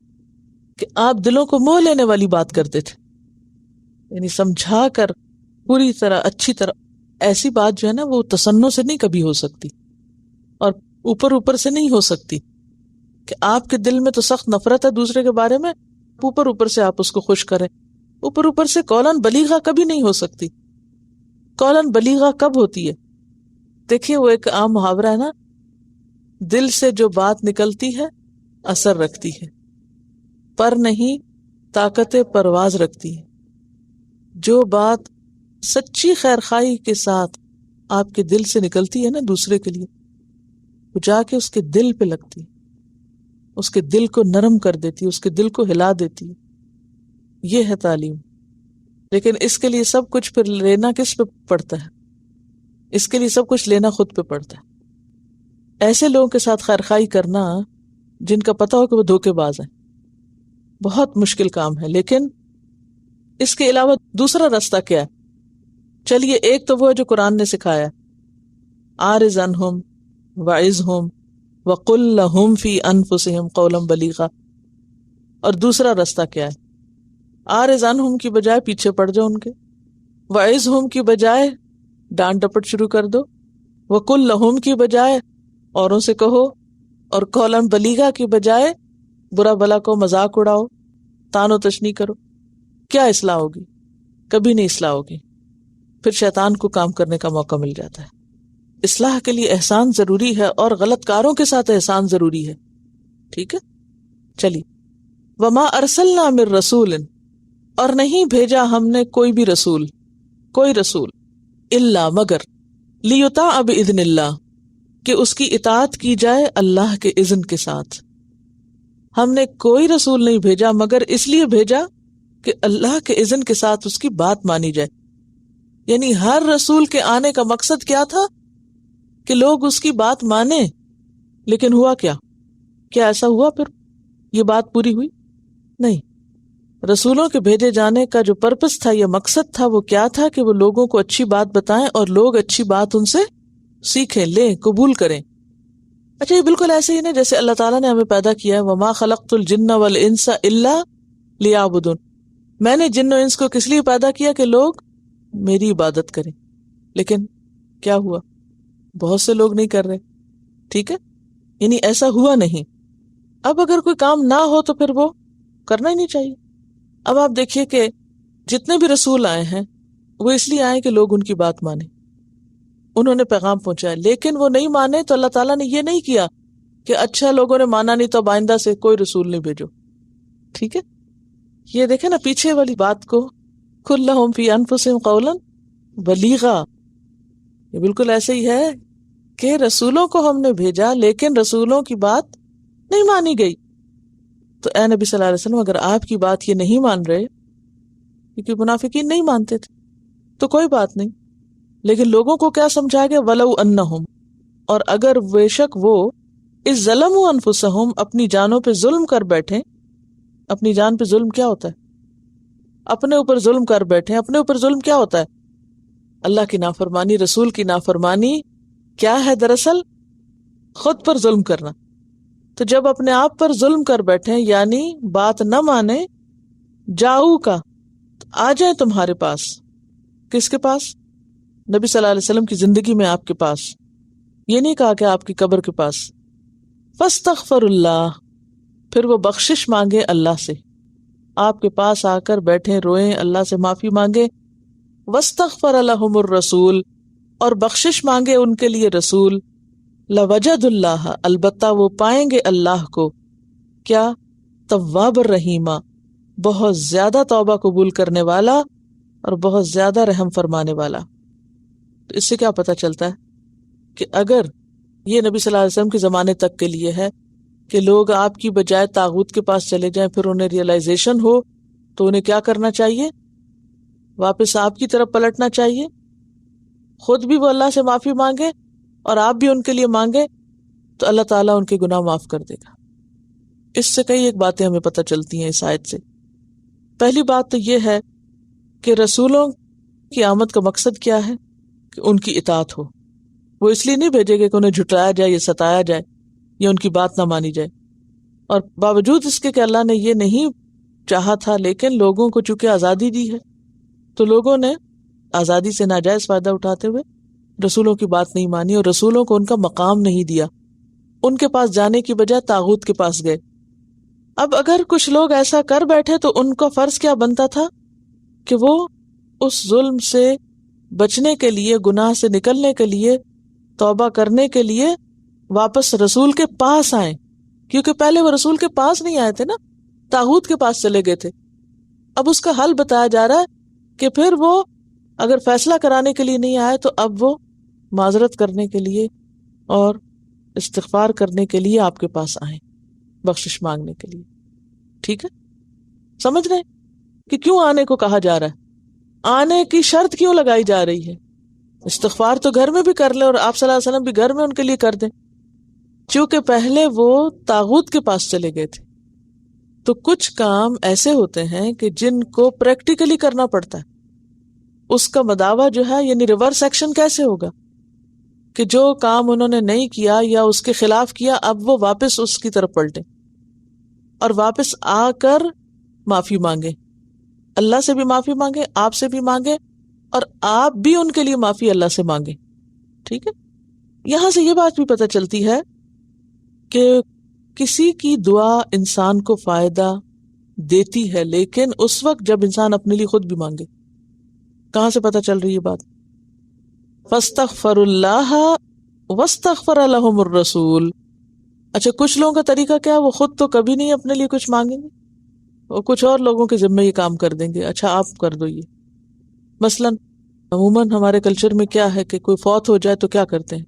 کہ آپ دلوں کو موہ لینے والی بات کرتے تھے، یعنی سمجھا کر پوری طرح اچھی طرح. ایسی بات جو ہے نا وہ تصنع سے نہیں کبھی ہو سکتی اور اوپر سے نہیں ہو سکتی کہ آپ کے دل میں تو سخت نفرت ہے دوسرے کے بارے میں، اوپر سے آپ اس کو خوش کریں. اوپر سے قولاً بلیغا کبھی نہیں ہو سکتی. قولاً بلیغا کب ہوتی ہے؟ دیکھیے وہ ایک عام محاورہ ہے نا، دل سے جو بات نکلتی ہے اثر رکھتی ہے، پر نہیں طاقت پرواز رکھتی ہے. جو بات سچی خیرخواہی کے ساتھ آپ کے دل سے نکلتی ہے نا دوسرے کے لیے، وہ جا کے اس کے دل پہ لگتی، اس کے دل کو نرم کر دیتی، اس کے دل کو ہلا دیتی. یہ ہے تعلیم. لیکن اس کے لیے سب کچھ پھر لینا کس پہ پڑتا ہے؟ اس کے لیے سب کچھ لینا خود پہ پڑتا ہے. ایسے لوگوں کے ساتھ خیرخواہی کرنا جن کا پتہ ہو کہ وہ دھوکے باز ہیں، بہت مشکل کام ہے. لیکن اس کے علاوہ دوسرا راستہ کیا ہے؟ چلیے ایک تو وہ ہے جو قرآن نے سکھایا، اعرض عنہم وعظہم وقل لہم فی انفسہم قولا بلیغا. اور دوسرا راستہ کیا ہے؟ اعرض عنہم کی بجائے پیچھے پڑ جاؤ ان کے، وعظہم کی بجائے ڈانٹ ڈپٹ شروع کر دو، وقل لہم کی بجائے اوروں سے کہو، اور قولا بلیغا کی بجائے برا بلا کو مذاق اڑاؤ، تان و تشنیع کرو. کیا اصلاح ہوگی؟ کبھی نہیں اصلاح ہوگی. پھر شیطان کو کام کرنے کا موقع مل جاتا ہے. اصلاح کے لیے احسان ضروری ہے اور غلط کاروں کے ساتھ احسان ضروری ہے. ٹھیک ہے، چلیے. وما ارسلنا من رسول، اور نہیں بھیجا ہم نے کوئی بھی رسول، کوئی رسول، الا مگر، لیطاع باذن اللہ، کہ اس کی اطاعت کی جائے اللہ کے اذن کے ساتھ. ہم نے کوئی رسول نہیں بھیجا مگر اس لیے بھیجا کہ اللہ کے اذن کے ساتھ اس کی بات مانی جائے. یعنی ہر رسول کے آنے کا مقصد کیا تھا؟ کہ لوگ اس کی بات مانیں. لیکن ہوا کیا؟ کیا ایسا ہوا پھر یہ بات پوری ہوئی؟ نہیں. رسولوں کے بھیجے جانے کا جو پرپس تھا، یہ مقصد تھا، وہ کیا تھا؟ کہ وہ لوگوں کو اچھی بات بتائیں اور لوگ اچھی بات ان سے سیکھیں، لیں، قبول کریں. اچھا یہ بالکل ایسے ہی نا جیسے اللہ تعالیٰ نے ہمیں پیدا کیا ہے، وما خلقت الجن والانس الا لیعبدون. میں نے جن و انس کو کس لیے پیدا کیا؟ کہ لوگ میری عبادت کریں. لیکن کیا ہوا؟ بہت سے لوگ نہیں کر رہے. ٹھیک ہے، یعنی ایسا ہوا نہیں. اب اگر کوئی کام نہ ہو تو پھر وہ کرنا ہی نہیں چاہیے. اب آپ دیکھیے کہ جتنے بھی رسول آئے ہیں وہ اس لیے آئے کہ لوگ ان کی بات مانیں. انہوں نے پیغام پہنچایا، لیکن وہ نہیں مانے تو اللہ تعالیٰ نے یہ نہیں کیا کہ اچھا لوگوں نے مانا نہیں تو آئندہ سے کوئی رسول نہیں بھیجو. ٹھیک ہے، یہ دیکھیں نا پیچھے والی بات کو، قل لہم فی انفسہم قولا بلیغا. یہ بالکل ایسے ہی ہے کہ رسولوں کو ہم نے بھیجا لیکن رسولوں کی بات نہیں مانی گئی. تو اے نبی صلی اللہ علیہ وسلم اگر آپ کی بات یہ نہیں مان رہے، کیونکہ منافقین نہیں مانتے تھے، تو کوئی بات نہیں، لیکن لوگوں کو کیا سمجھا گیا؟ وَلَوْ أَنَّهُمْ، اور اگر بے شک وہ اس ظلموا انفسہم اپنی جانوں پہ ظلم کر بیٹھیں. اپنی جان پہ ظلم کیا ہوتا ہے؟ اپنے اوپر ظلم کر بیٹھیں. اپنے اوپر ظلم کیا ہوتا ہے؟ اللہ کی نافرمانی، رسول کی نافرمانی. کیا ہے دراصل؟ خود پر ظلم کرنا. تو جب اپنے آپ پر ظلم کر بیٹھیں یعنی بات نہ مانے، جاؤ کا آ جائیں تمہارے پاس. کس کے پاس؟ نبی صلی اللہ علیہ وسلم کی زندگی میں آپ کے پاس. یہ نہیں کہا کہ آپ کی قبر کے پاس. فاستغفر اللہ، پھر وہ بخشش مانگے اللہ سے. آپ کے پاس آ کر بیٹھیں، روئیں، اللہ سے معافی مانگے. واستغفر لہم الرسول، اور بخشش مانگے ان کے لیے رسول. لوجد اللہ، البتہ وہ پائیں گے اللہ کو. کیا؟ تواب الرحیمہ، بہت زیادہ توبہ قبول کرنے والا اور بہت زیادہ رحم فرمانے والا. تو اس سے کیا پتہ چلتا ہے کہ اگر یہ نبی صلی اللہ علیہ وسلم کے زمانے تک کے لیے ہے کہ لوگ آپ کی بجائے طاغوت کے پاس چلے جائیں، پھر انہیں ریئلائزیشن ہو تو انہیں کیا کرنا چاہیے؟ واپس آپ کی طرف پلٹنا چاہیے. خود بھی وہ اللہ سے معافی مانگے اور آپ بھی ان کے لیے مانگے تو اللہ تعالیٰ ان کے گناہ معاف کر دے گا. اس سے کئی ایک باتیں ہمیں پتہ چلتی ہیں اس آیت سے. پہلی بات تو یہ ہے کہ رسولوں کی آمد کا مقصد کیا ہے؟ کہ ان کی اطاعت ہو. وہ اس لیے نہیں بھیجے گئے کہ انہیں جھٹلایا جائے یا ستایا جائے یا ان کی بات نہ مانی جائے. اور باوجود اس کے کہ اللہ نے یہ نہیں چاہا تھا، لیکن لوگوں کو چونکہ آزادی دی ہے تو لوگوں نے آزادی سے ناجائز فائدہ اٹھاتے ہوئے رسولوں کی بات نہیں مانی اور رسولوں کو ان کا مقام نہیں دیا. ان کے پاس جانے کی بجائے طاغوت کے پاس گئے. اب اگر کچھ لوگ ایسا کر بیٹھے تو ان کا فرض کیا بنتا تھا کہ وہ اس ظلم سے بچنے کے لیے، گناہ سے نکلنے کے لیے، توبہ کرنے کے لیے واپس رسول کے پاس آئیں. کیونکہ پہلے وہ رسول کے پاس نہیں آئے تھے نا، طاغوت کے پاس چلے گئے تھے. اب اس کا حل بتایا جا رہا ہے کہ پھر وہ اگر فیصلہ کرانے کے لیے نہیں آئے تو اب وہ معذرت کرنے کے لیے اور استغفار کرنے کے لیے آپ کے پاس آئیں، بخشش مانگنے کے لیے. ٹھیک ہے؟ سمجھ رہے کہ کیوں آنے کو کہا جا رہا ہے؟ آنے کی شرط کیوں لگائی جا رہی ہے؟ استغفار تو گھر میں بھی کر لیں اور آپ صلی اللہ علیہ وسلم بھی گھر میں ان کے لیے کر دیں. چونکہ پہلے وہ طاغوت کے پاس چلے گئے تھے تو کچھ کام ایسے ہوتے ہیں کہ جن کو پریکٹیکلی کرنا پڑتا ہے. اس کا مداوع جو ہے یعنی ریورس ایکشن کیسے ہوگا کہ جو کام انہوں نے نہیں کیا یا اس کے خلاف کیا اب وہ واپس اس کی طرف پلٹیں اور واپس آ کر معافی مانگے. اللہ سے بھی معافی مانگے، آپ سے بھی مانگے، اور آپ بھی ان کے لیے معافی اللہ سے مانگے. ٹھیک ہے؟ یہاں سے یہ بات بھی پتہ چلتی ہے کہ کسی کی دعا انسان کو فائدہ دیتی ہے، لیکن اس وقت جب انسان اپنے لیے خود بھی مانگے. کہاں سے پتہ چل رہی ہے بات؟ فاستغفر اللہ واستغفر لہم الرسول. اچھا، کچھ لوگوں کا طریقہ کیا ہے؟ وہ خود تو کبھی نہیں اپنے لیے کچھ مانگیں گے، وہ کچھ اور لوگوں کے ذمہ یہ کام کر دیں گے. اچھا آپ کر دو یہ. مثلاً عموماً ہمارے کلچر میں کیا ہے کہ کوئی فوت ہو جائے تو کیا کرتے ہیں؟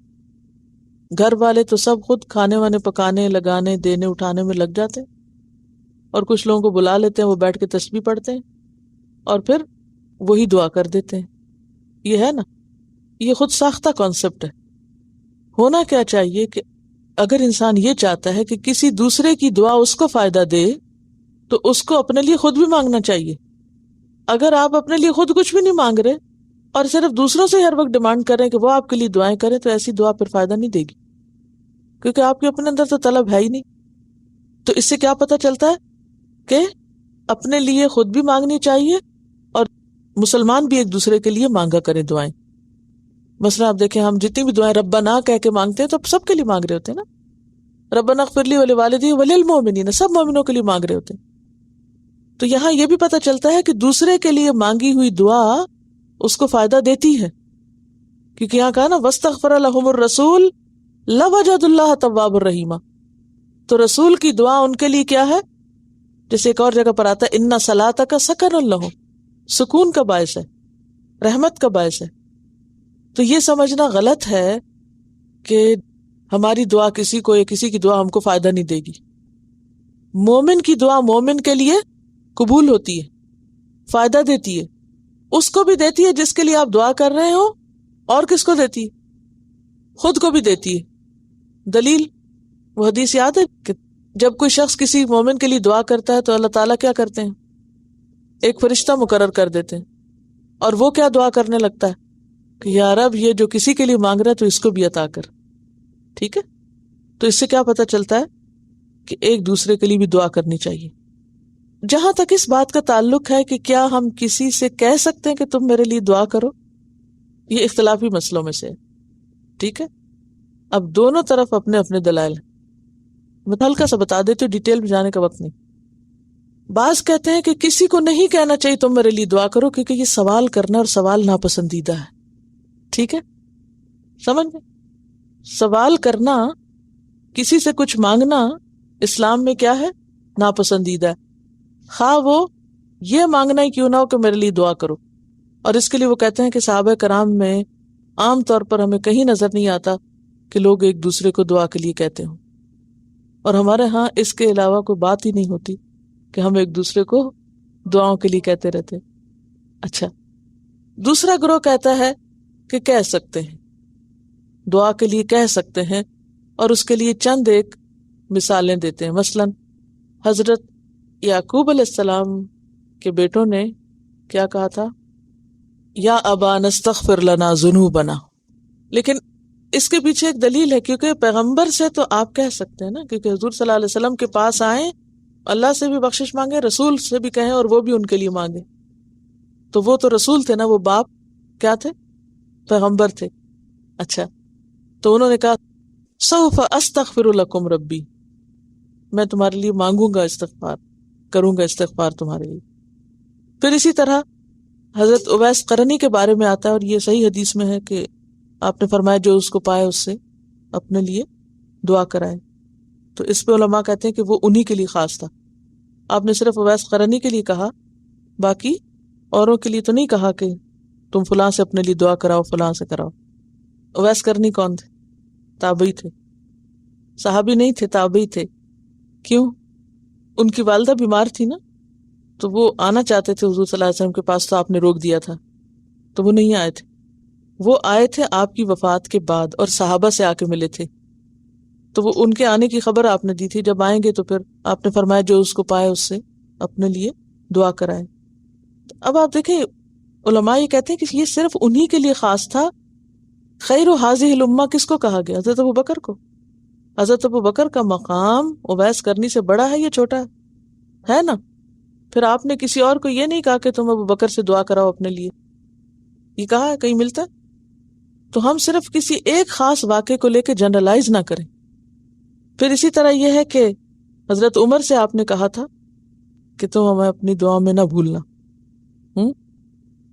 گھر والے تو سب خود کھانے وانے پکانے، لگانے، دینے، اٹھانے میں لگ جاتے ہیں، اور کچھ لوگوں کو بلا لیتے ہیں، وہ بیٹھ کے تسبیح پڑھتے ہیں اور پھر وہی دعا کر دیتے ہیں. یہ ہے نا، یہ خود ساختہ کانسیپٹ ہے. ہونا کیا چاہیے کہ اگر انسان یہ چاہتا ہے کہ کسی دوسرے کی دعا اس کو فائدہ دے تو اس کو اپنے لیے خود بھی مانگنا چاہیے. اگر آپ اپنے لیے خود کچھ بھی نہیں مانگ رہے اور صرف دوسروں سے ہر وقت ڈیمانڈ کر رہے ہیں کہ وہ آپ کے لیے دعائیں کریں تو ایسی دعا پھر فائدہ نہیں دے گی، کیونکہ آپ کے اپنے اندر تو طلب ہے ہی نہیں. تو اس سے کیا پتہ چلتا ہے کہ اپنے لیے خود بھی مانگنی چاہیے اور مسلمان بھی ایک دوسرے کے لیے مانگا کریں دعائیں. مثلا آپ دیکھیں ہم جتنی بھی دعائیں ربنا کہہ کے مانگتے ہیں تو سب کے لیے مانگ رہے ہوتے ہیں نا. ربنا اغفر لی ولوالدی وللمؤمنین، سب مومنوں کے لیے مانگ رہے ہوتے ہیں. تو یہاں یہ بھی پتہ چلتا ہے کہ دوسرے کے لیے مانگی ہوئی دعا اس کو فائدہ دیتی ہے، کیونکہ یہاں کہا نا واستغفر لہم الرسول لوجد اللہ تواب الرحیم. تو رسول کی دعا ان کے لیے کیا ہے؟ جیسے ایک اور جگہ پر آتا ہے ان صلاتک سکن لہم، سکون کا باعث ہے، رحمت کا باعث ہے. تو یہ سمجھنا غلط ہے کہ ہماری دعا کسی کو یا کسی کی دعا ہم کو فائدہ نہیں دے گی. مومن کی دعا مومن کے لیے قبول ہوتی ہے، فائدہ دیتی ہے، اس کو بھی دیتی ہے جس کے لیے آپ دعا کر رہے ہو، اور کس کو دیتی ہے؟ خود کو بھی دیتی ہے. دلیل وہ حدیث یاد ہے کہ جب کوئی شخص کسی مومن کے لیے دعا کرتا ہے تو اللہ تعالیٰ کیا کرتے ہیں؟ ایک فرشتہ مقرر کر دیتے ہیں، اور وہ کیا دعا کرنے لگتا ہے کہ یا رب یہ جو کسی کے لیے مانگ رہا ہے تو اس کو بھی عطا کر. ٹھیک ہے، تو اس سے کیا پتہ چلتا ہے کہ ایک دوسرے کے لیے بھی دعا کرنی چاہیے. جہاں تک اس بات کا تعلق ہے کہ کیا ہم کسی سے کہہ سکتے ہیں کہ تم میرے لیے دعا کرو، یہ اختلافی مسئلوں میں سے ہے. ٹھیک ہے، اب دونوں طرف اپنے اپنے دلائل ہیں. میں ہلکا سا بتا دیتی ہوں، ڈیٹیل میں جانے کا وقت نہیں. بعض کہتے ہیں کہ کسی کو نہیں کہنا چاہیے تم میرے لیے دعا کرو، کیونکہ یہ سوال کرنا اور سوال ناپسندیدہ ہے. ٹھیک ہے، سمجھ گئے؟ سوال کرنا، کسی سے کچھ مانگنا اسلام میں کیا ہے؟ ناپسندیدہ ہے، خواہ وہ یہ مانگنا ہی کیوں نہ ہو کہ میرے لیے دعا کرو. اور اس کے لیے وہ کہتے ہیں کہ صحابہ کرام میں عام طور پر ہمیں کہیں نظر نہیں آتا کہ لوگ ایک دوسرے کو دعا کے لیے کہتے ہوں، اور ہمارے ہاں اس کے علاوہ کوئی بات ہی نہیں ہوتی کہ ہم ایک دوسرے کو دعاؤں کے لیے کہتے رہتے. اچھا، دوسرا گروہ کہتا ہے کہ کہہ سکتے ہیں، دعا کے لیے کہہ سکتے ہیں، اور اس کے لیے چند ایک مثالیں دیتے ہیں. مثلا حضرت یعقوب علیہ السلام کے بیٹوں نے کیا کہا تھا؟ یا ابانا استغفر لنا ذنوبنا. لیکن اس کے پیچھے ایک دلیل ہے، کیونکہ پیغمبر سے تو آپ کہہ سکتے ہیں نا، کیونکہ حضور صلی اللہ علیہ وسلم کے پاس آئیں، اللہ سے بھی بخشش مانگے، رسول سے بھی کہیں، اور وہ بھی ان کے لیے مانگے. تو وہ تو رسول تھے نا، وہ باپ کیا تھے؟ پیغمبر تھے. اچھا، تو انہوں نے کہا سوف استغفر لکم ربی، میں تمہارے لیے مانگوں گا استغفار، کروں گا استغفار تمہارے لیے. پھر اسی طرح حضرت اویس قرنی کے بارے میں آتا ہے، اور یہ صحیح حدیث میں ہے کہ آپ نے فرمایا جو اس کو پائے اس سے اپنے لیے دعا کرائے. تو اس پہ علماء کہتے ہیں کہ وہ انہی کے لیے خاص تھا. آپ نے صرف اویس قرنی کے لیے کہا، باقی اوروں کے لیے تو نہیں کہا کہ تم فلاں سے اپنے لیے دعا کراؤ، فلاں سے کراؤ. اویس قرنی کون تھے؟ تابعی تھے، صحابی نہیں تھے، تابعی تھے. کیوں؟ ان کی والدہ بیمار تھی نا، تو وہ آنا چاہتے تھے حضور صلی اللہ علیہ وسلم کے پاس، تو آپ نے روک دیا تھا، تو وہ نہیں آئے تھے. وہ آئے تھے آپ کی وفات کے بعد، اور صحابہ سے آ کے ملے تھے. تو وہ ان کے آنے کی خبر آپ نے دی تھی، جب آئیں گے تو پھر آپ نے فرمایا جو اس کو پائے اس سے اپنے لیے دعا کرائے. اب آپ دیکھیں علماء یہ کہتے ہیں کہ یہ صرف انہی کے لیے خاص تھا. خیر هذه الامہ کس کو کہا گیا؟ حضرت ابوبکر کو. حضرت ابوبکر کا مقام اویس کرنی سے بڑا ہے یا چھوٹا ہے نا؟ پھر آپ نے کسی اور کو یہ نہیں کہا کہ تم ابوبکر سے دعا کراؤ اپنے لیے، یہ کہا ہے کہیں ملتا؟ تو ہم صرف کسی ایک خاص واقعے کو لے کے جنرلائز نہ کریں. پھر اسی طرح یہ ہے کہ حضرت عمر سے آپ نے کہا تھا کہ تم ہمیں اپنی دعا میں نہ بھولنا.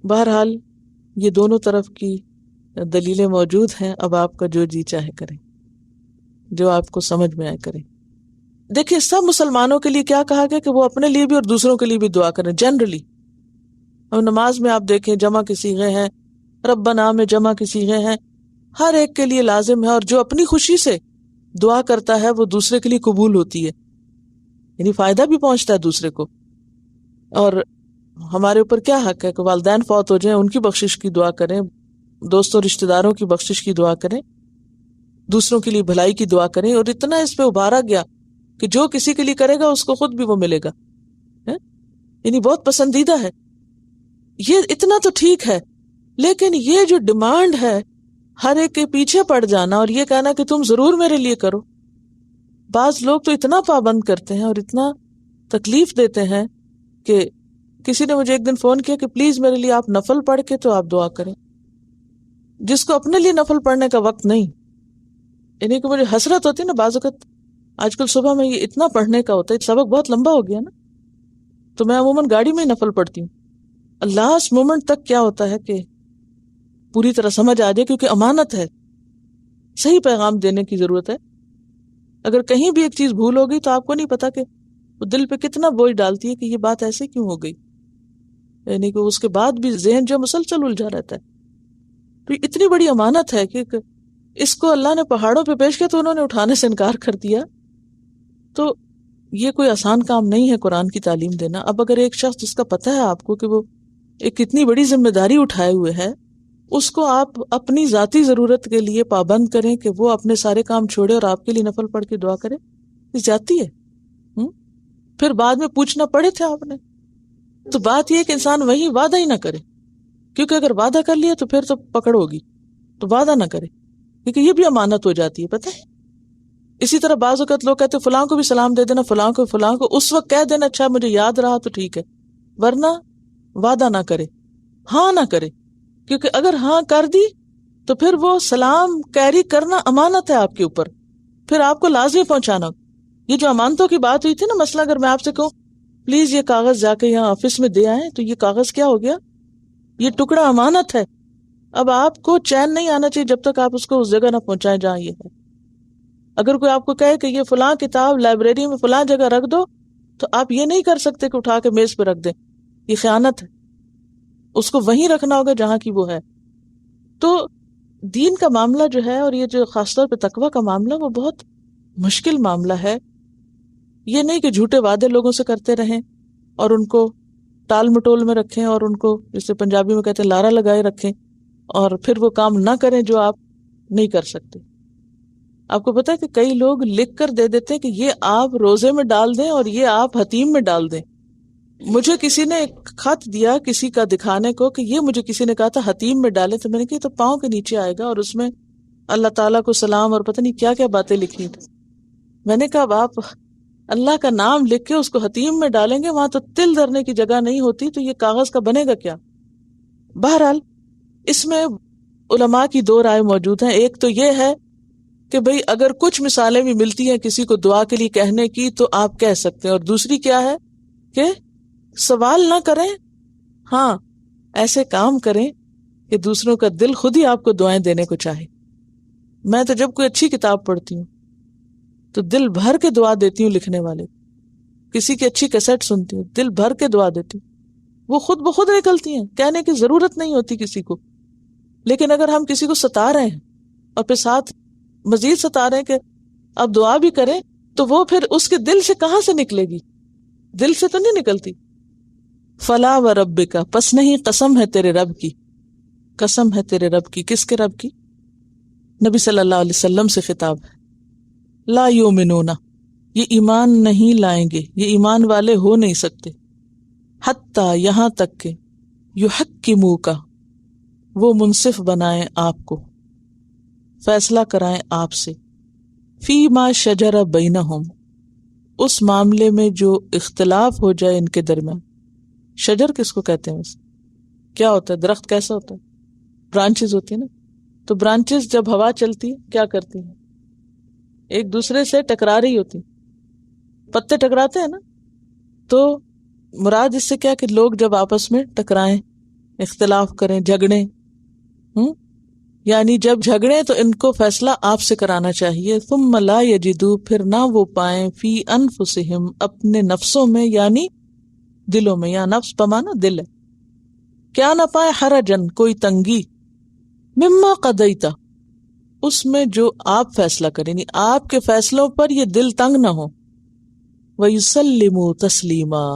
بہرحال یہ دونوں طرف کی دلیلیں موجود ہیں، اب آپ کا جو جی چاہے کریں، جو آپ کو سمجھ میں آئے کریں. دیکھیے سب مسلمانوں کے لیے کیا کہا گیا کہ وہ اپنے لیے بھی اور دوسروں کے لیے بھی دعا کریں جنرلی. اور نماز میں آپ دیکھیں جمع کے صیغے ہیں، ربنا میں جمع کے صیغے ہیں، ہر ایک کے لیے لازم ہے. اور جو اپنی خوشی سے دعا کرتا ہے وہ دوسرے کے لیے قبول ہوتی ہے، یعنی فائدہ بھی پہنچتا ہے دوسرے کو. اور ہمارے اوپر کیا حق ہے کہ والدین فوت ہو جائیں ان کی بخشش کی دعا کریں، دوستوں رشتہ داروں کی بخشش کی دعا کریں، دوسروں کے لیے بھلائی کی دعا کریں. اور اتنا اس پہ ابھارا گیا کہ جو کسی کے لیے کرے گا اس کو خود بھی وہ ملے گا، یعنی بہت پسندیدہ ہے. یہ اتنا تو ٹھیک ہے، لیکن یہ جو ڈیمانڈ ہے ہر ایک کے پیچھے پڑ جانا اور یہ کہنا کہ تم ضرور میرے لیے کرو. بعض لوگ تو اتنا پابند کرتے ہیں اور اتنا تکلیف دیتے ہیں کہ کسی نے مجھے ایک دن فون کیا کہ پلیز میرے لیے آپ نفل پڑھ کے تو آپ دعا کریں، جس کو اپنے لیے نفل پڑھنے کا وقت نہیں. یعنی کہ مجھے حسرت ہوتی ہے نا، بعض اوقات آج کل صبح میں یہ اتنا پڑھنے کا ہوتا ہے، سبق بہت لمبا ہو گیا نا، تو میں عموماً گاڑی میں ہی نفل پڑھتی ہوں. لاسٹ مومنٹ تک کیا ہوتا ہے کہ پوری طرح سمجھ آ جائے، کیونکہ امانت ہے، صحیح پیغام دینے کی ضرورت ہے. اگر کہیں بھی ایک چیز بھول ہوگی تو آپ کو نہیں پتا کہ وہ دل پہ کتنا بوجھ ڈالتی ہے کہ یہ بات ایسے کیوں ہو گئی، یعنی کہ اس کے بعد بھی ذہن جو مسلسل الجھا رہتا ہے. تو اتنی اتنی بڑی امانت ہے کہ اس کو اللہ نے پہاڑوں پہ پیش کیا تو انہوں نے اٹھانے سے انکار کر دیا. تو یہ کوئی آسان کام نہیں ہے قرآن کی تعلیم دینا. اب اگر ایک شخص جس کا پتہ ہے آپ کو کہ وہ ایک اتنی بڑی ذمہ داری اٹھائے ہوئے ہے، اس کو آپ اپنی ذاتی ضرورت کے لیے پابند کریں کہ وہ اپنے سارے کام چھوڑے اور آپ کے لیے نفل پڑھ کے دعا کرے، یہ زیادتی ہے. پھر بعد میں پوچھنا پڑے تھے آپ نے. تو بات یہ ہے کہ انسان وہی وعدہ ہی نہ کرے، کیونکہ اگر وعدہ کر لیا تو پھر تو پکڑ ہوگی. تو وعدہ نہ کرے، کیونکہ یہ بھی امانت ہو جاتی ہے، پتہ ہے. اسی طرح بعض اوقات لوگ کہتے ہیں فلاں کو بھی سلام دے دینا، فلاں کو اس وقت کہہ دینا اچھا مجھے یاد رہا تو ٹھیک ہے، ورنہ وعدہ نہ کرے، ہاں نہ کرے. کیونکہ اگر ہاں کر دی تو پھر وہ سلام کیری کرنا امانت ہے آپ کے اوپر، پھر آپ کو لازمی پہنچانا. یہ جو امانتوں کی بات ہوئی تھی نا، مثلا اگر میں آپ سے کہوں پلیز یہ کاغذ جا کے یہاں آفس میں دے آئیں، تو یہ کاغذ کیا ہو گیا؟ یہ ٹکڑا امانت ہے. اب آپ کو چین نہیں آنا چاہیے جب تک آپ اس کو اس جگہ نہ پہنچائیں جہاں یہ ہے. اگر کوئی آپ کو کہے کہ یہ فلاں کتاب لائبریری میں فلاں جگہ رکھ دو، تو آپ یہ نہیں کر سکتے کہ اٹھا کے میز پہ رکھ دیں، یہ خیانت ہے. اس کو وہیں رکھنا ہوگا جہاں کی وہ ہے. تو دین کا معاملہ جو ہے، اور یہ جو خاص طور پہ تقویٰ کا معاملہ، وہ بہت مشکل معاملہ ہے. یہ نہیں کہ جھوٹے وعدے لوگوں سے کرتے رہیں اور ان کو ٹال مٹول میں رکھیں اور ان کو جسے پنجابی میں کہتے ہیں لارا لگائے رکھیں، اور پھر وہ کام نہ کریں جو آپ نہیں کر سکتے. آپ کو پتا ہے کہ کئی لوگ لکھ کر دے دیتے ہیں کہ یہ آپ روزے میں ڈال دیں اور یہ آپ حتیم میں ڈال دیں. مجھے کسی نے ایک خط دیا کسی کا دکھانے کو کہ یہ مجھے کسی نے کہا تھا حتیم میں ڈالے، تو میں نے کہا تو پاؤں کے نیچے آئے گا اور اس میں اللہ تعالیٰ کو سلام اور پتہ نہیں کیا کیا باتیں لکھی تھی. میں نے کہا اب آپ اللہ کا نام لکھ کے اس کو حتیم میں ڈالیں گے، وہاں تو تل دھرنے کی جگہ نہیں ہوتی، تو یہ کاغذ کا بنے گا کیا؟ بہرحال اس میں علماء کی دو رائے موجود ہیں. ایک تو یہ ہے کہ بھئی اگر کچھ مثالیں بھی ملتی ہیں کسی کو دعا کے لیے کہنے کی تو آپ کہہ سکتے ہیں، اور دوسری کیا ہے کہ سوال نہ کریں، ہاں ایسے کام کریں کہ دوسروں کا دل خود ہی آپ کو دعائیں دینے کو چاہے. میں تو جب کوئی اچھی کتاب پڑھتی ہوں تو دل بھر کے دعا دیتی ہوں لکھنے والے. کسی کی اچھی کیسٹ سنتی ہوں، دل بھر کے دعا دیتی ہوں، وہ خود بخود نکلتی ہیں، کہنے کی ضرورت نہیں ہوتی کسی کو. لیکن اگر ہم کسی کو ستا رہے ہیں اور پھر ساتھ مزید ستا رہے ہیں کہ اب دعا بھی کریں، تو وہ پھر اس کے دل سے کہاں سے نکلے گی؟ دل سے تو نہیں نکلتی. فلا و ربک، پس نہیں، قسم ہے تیرے رب کی. قسم ہے تیرے رب کی. کس کے رب کی؟ نبی صلی اللہ علیہ وسلم سے خطاب ہے. لا یؤمنون، یہ ایمان نہیں لائیں گے، یہ ایمان والے ہو نہیں سکتے. حتی، یہاں تک کہ یحکموک، وہ منصف بنائیں آپ کو، فیصلہ کرائیں آپ سے، فی ما شجر بینہم، اس معاملے میں جو اختلاف ہو جائے ان کے درمیان. شجر کس کو کہتے ہیں ویسے؟ کیا ہوتا ہے؟ درخت کیسا ہوتا ہے؟ برانچز ہوتی ہیں نا. تو برانچز جب ہوا چلتی ہے کیا کرتی ہیں؟ ایک دوسرے سے ٹکرا رہی ہوتی. پتے ٹکراتے ہیں نا. تو مراد اس سے کیا کہ لوگ جب آپس میں ٹکرائیں، اختلاف کریں، جھگڑیں، یعنی جب جھگڑیں تو ان کو فیصلہ آپ سے کرانا چاہیے. ثم لا یجدوا، پھر نہ وہ پائیں، فی انفسہم، اپنے نفسوں میں، یعنی دلوں میں. یا نفس بمانا دل ہے. کیا نہ پائیں؟ حرجن، کوئی تنگی، مما قضیت، اس میں جو آپ فیصلہ کریں، یعنی آپ کے فیصلوں پر یہ دل تنگ نہ ہو. وَيُسَلِّمُوا تَسْلِيمًا،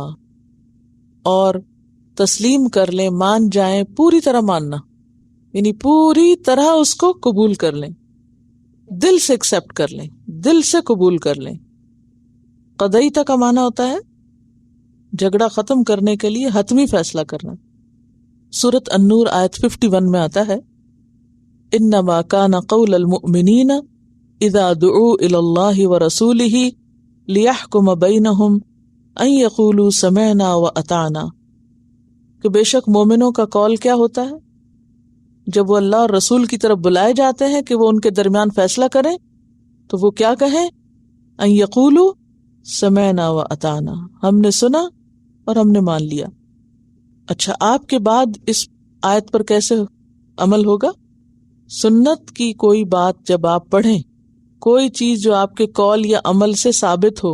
اور تسلیم کر لیں، مان جائیں، پوری طرح ماننا، یعنی پوری طرح اس کو قبول کر لیں، دل سے ایکسپٹ کر لیں، دل سے قبول کر لیں. قضیت کا معنی ہوتا ہے جھگڑا ختم کرنے کے لیے حتمی فیصلہ کرنا. سورۃ النور آیت 51 میں آتا ہے انما کان قول المؤمنین اذا دعوا الی اللہ ورسولہ لیحکم بینہم ان یقولوا سمعنا واطعنا، کہ بے شک مومنوں کا قول کیا ہوتا ہے جب وہ اللہ اور رسول کی طرف بلائے جاتے ہیں کہ وہ ان کے درمیان فیصلہ کریں، تو وہ کیا کہیں؟ ان یقولوا سمعنا واطعنا، ہم نے سنا اور ہم نے مان لیا. اچھا، آپ کے بعد اس آیت پر کیسے عمل ہوگا؟ سنت کی کوئی بات جب آپ پڑھیں، کوئی چیز جو آپ کے قول یا عمل سے ثابت ہو،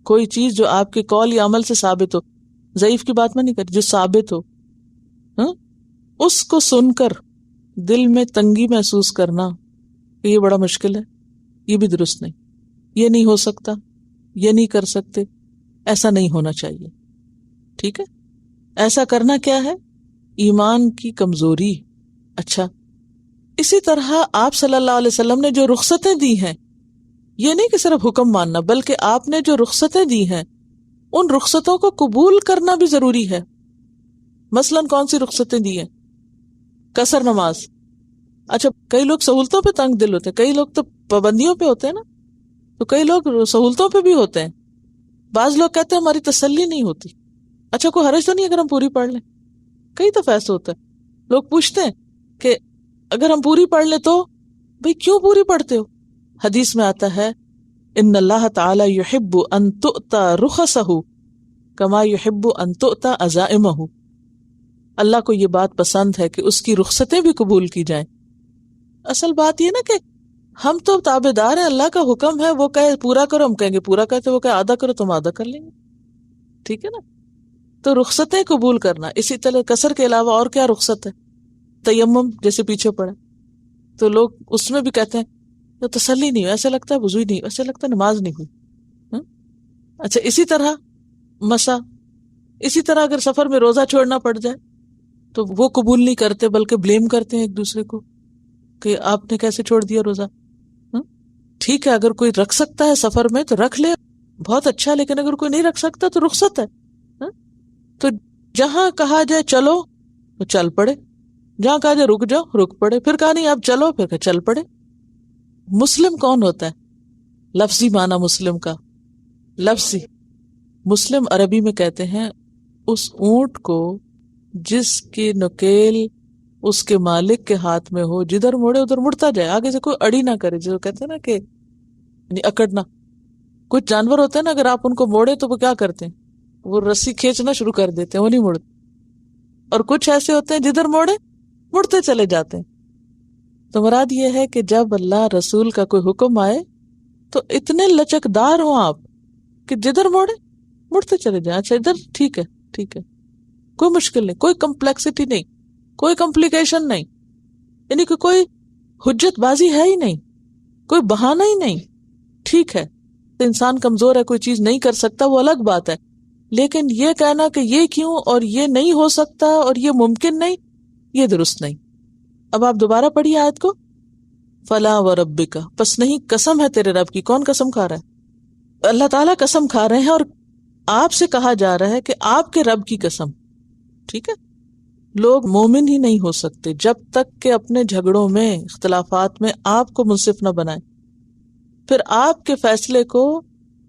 کوئی چیز جو آپ کے قول یا عمل سے ثابت ہو، ضعیف کی بات میں نہیں کر، جو ثابت ہو، اس کو سن کر دل میں تنگی محسوس کرنا کہ یہ بڑا مشکل ہے، یہ بھی درست نہیں، یہ نہیں ہو سکتا، یہ نہیں کر سکتے، ایسا نہیں ہونا چاہیے. ٹھیک ہے، ایسا کرنا کیا ہے؟ ایمان کی کمزوری. اچھا، اسی طرح آپ صلی اللہ علیہ وسلم نے جو رخصتیں دی ہیں، یہ نہیں کہ صرف حکم ماننا، بلکہ آپ نے جو رخصتیں دی ہیں ان رخصتوں کو قبول کرنا بھی ضروری ہے. مثلاً کون سی رخصتیں دی ہیں؟ قصر نماز. اچھا، کئی لوگ سہولتوں پہ تنگ دل ہوتے ہیں، کئی لوگ تو پابندیوں پہ ہوتے ہیں نا، تو کئی لوگ سہولتوں پہ بھی ہوتے ہیں. بعض لوگ کہتے ہیں ہماری تسلی نہیں ہوتی. اچھا، کوئی حرج تو نہیں اگر ہم پوری پڑھ لیں؟ کئی دفعہ ایسا ہوتا ہے، لوگ پوچھتے ہیں کہ اگر ہم پوری پڑھ لیں تو بھئی کیوں پوری پڑھتے ہو؟ حدیث میں آتا ہے ان اللہ تعالی یحب ان تؤتی رخصہ کما یحب ان تؤتی عزائمہ. اللہ کو یہ بات پسند ہے کہ اس کی رخصتیں بھی قبول کی جائیں. اصل بات یہ نا کہ ہم تو تابع دار ہیں، اللہ کا حکم ہے، وہ کہے پورا کرو ہم کہیں گے پورا کرتے، وہ کہے آدھا کرو تو ہم آدھا کر لیں گے. ٹھیک ہے نا؟ تو رخصتیں قبول کرنا. اسی طرح قصر کے علاوہ اور کیا رخصت ہے؟ تیمم جیسے پیچھے پڑے تو لوگ اس میں بھی کہتے ہیں تو تسلی نہیں ہوئی، ایسا لگتا ہے وضو ہی نہیں، ایسا لگتا ہے نماز نہیں ہوئی. اچھا، اسی طرح مسا، اسی طرح اگر سفر میں روزہ چھوڑنا پڑ جائے تو وہ قبول نہیں کرتے بلکہ بلیم کرتے ہیں ایک دوسرے کو کہ آپ نے کیسے چھوڑ دیا روزہ. ٹھیک ہے، اگر کوئی رکھ سکتا ہے سفر میں تو رکھ لے، بہت اچھا، لیکن اگر کوئی نہیں رکھ سکتا تو رخصت ہے. تو جہاں کہا جائے چلو تو چل پڑے، جہاں کہا جائے رک جاؤ رک پڑے، پھر کہا نہیں اب چلو پھر کہ چل پڑے. مسلم کون ہوتا ہے؟ لفظی معنی مسلم کا، لفظی مسلم عربی میں کہتے ہیں اس اونٹ کو جس کی نکیل اس کے مالک کے ہاتھ میں ہو، جدھر موڑے ادھر مڑتا جائے، آگے سے کوئی اڑی نہ کرے. جو کہتے ہیں نا کہ یعنی اکڑنا. کچھ جانور ہوتے ہیں نا اگر آپ ان کو موڑے تو وہ کیا کرتے ہیں؟ وہ رسی کھینچنا شروع کر دیتے ہیں، وہ نہیں مڑتے. اور کچھ ایسے ہوتے ہیں جدھر موڑے مڑتے چلے جاتے ہیں. تو مراد یہ ہے کہ جب اللہ رسول کا کوئی حکم آئے تو اتنے لچکدار ہوں آپ کہ جدھر موڑے مڑتے چلے جائیں. اچھا ادھر ٹھیک ہے، ٹھیک ہے، کوئی مشکل نہیں، کوئی کمپلیکسٹی نہیں، کوئی کمپلیکیشن نہیں، یعنی کہ کوئی حجت بازی ہے ہی نہیں، کوئی بہانہ ہی نہیں. ٹھیک ہے، تو انسان کمزور ہے، کوئی چیز نہیں کر سکتا، وہ الگ بات ہے، لیکن یہ کہنا کہ یہ کیوں اور یہ نہیں ہو سکتا اور یہ ممکن نہیں، یہ درست نہیں. اب آپ دوبارہ پڑھیے آیت کو. فلا وربک، پس نہیں، قسم ہے تیرے رب کی. کون قسم کھا رہا ہے؟ اللہ تعالیٰ قسم کھا رہے ہیں، اور آپ سے کہا جا رہا ہے کہ آپ کے رب کی قسم. ٹھیک ہے، لوگ مومن ہی نہیں ہو سکتے جب تک کہ اپنے جھگڑوں میں، اختلافات میں آپ کو منصف نہ بنائیں. پھر آپ کے فیصلے کو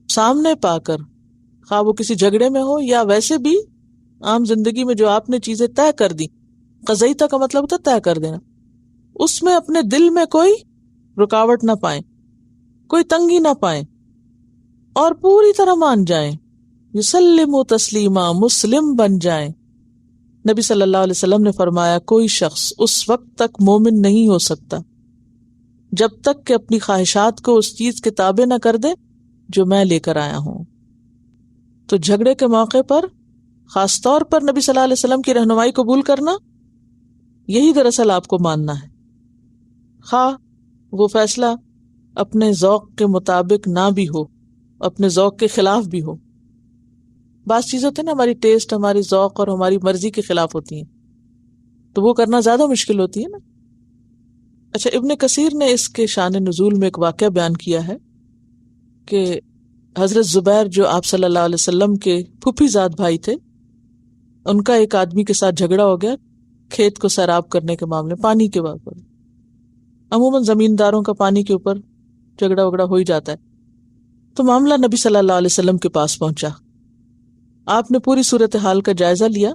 سامنے پا کر، خواہ وہ کسی جھگڑے میں ہو یا ویسے بھی عام زندگی میں جو آپ نے چیزیں طے کر دی، قضیتہ کا مطلب ہوتا ہے طے کر دینا، اس میں اپنے دل میں کوئی رکاوٹ نہ پائیں، کوئی تنگی نہ پائیں، اور پوری طرح مان جائیں. یسلموا تسلیما، مسلم بن جائیں. نبی صلی اللہ علیہ وسلم نے فرمایا کوئی شخص اس وقت تک مومن نہیں ہو سکتا جب تک کہ اپنی خواہشات کو اس چیز کے تابع نہ کر دے جو میں لے کر آیا ہوں. تو جھگڑے کے موقع پر خاص طور پر نبی صلی اللہ علیہ وسلم کی رہنمائی قبول کرنا، یہی دراصل آپ کو ماننا ہے، خواہ وہ فیصلہ اپنے ذوق کے مطابق نہ بھی ہو، اپنے ذوق کے خلاف بھی ہو. بعض چیزیں ہوتی ہیں نا ہماری ٹیسٹ، ہماری ذوق اور ہماری مرضی کے خلاف ہوتی ہیں، تو وہ کرنا زیادہ مشکل ہوتی ہے نا. اچھا، ابن کثیر نے اس کے شان نزول میں ایک واقعہ بیان کیا ہے کہ حضرت زبیر جو آپ صلی اللہ علیہ وسلم کے پھوپھی زاد بھائی تھے، ان کا ایک آدمی کے ساتھ جھگڑا ہو گیا کھیت کو سیراب کرنے کے معاملے، پانی کے بارے. عموماً زمینداروں کا پانی کے اوپر جھگڑا وگڑا ہو ہی جاتا ہے. تو معاملہ نبی صلی اللہ علیہ وسلم کے پاس پہنچا. آپ نے پوری صورتحال کا جائزہ لیا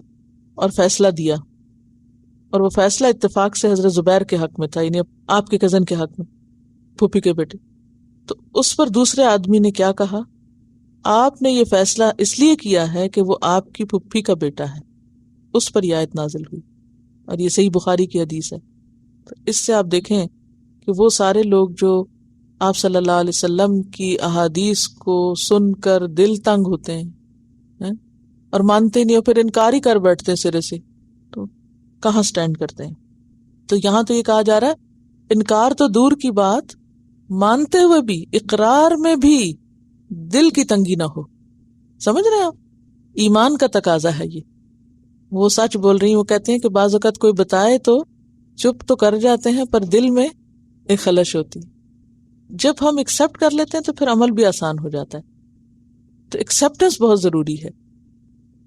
اور فیصلہ دیا، اور وہ فیصلہ اتفاق سے حضرت زبیر کے حق میں تھا، یعنی آپ کے کزن کے حق میں، پھوپھی کے بیٹے. تو اس پر دوسرے آدمی نے کیا کہا؟ آپ نے یہ فیصلہ اس لیے کیا ہے کہ وہ آپ کی پھوپھی کا بیٹا ہے. اس پر یہ آیت نازل ہوئی، اور یہ صحیح بخاری کی حدیث ہے. تو اس سے آپ دیکھیں کہ وہ سارے لوگ جو آپ صلی اللہ علیہ وسلم کی احادیث کو سن کر دل تنگ ہوتے ہیں اور مانتے نہیں، اور پھر انکار ہی کر بیٹھتے ہیں سرے سے، تو کہاں سٹینڈ کرتے ہیں. تو یہاں تو یہ کہا جا رہا ہے انکار تو دور کی بات، مانتے ہوئے بھی، اقرار میں بھی دل کی تنگی نہ ہو. سمجھ رہے ہیں آپ؟ ایمان کا تقاضا ہے یہ. وہ سچ بول رہی ہیں، وہ کہتے ہیں کہ بعض اوقات کوئی بتائے تو چپ تو کر جاتے ہیں پر دل میں ایک خلش ہوتی ہے. جب ہم ایکسپٹ کر لیتے ہیں تو پھر عمل بھی آسان ہو جاتا ہے. تو ایکسپٹنس بہت ضروری ہے.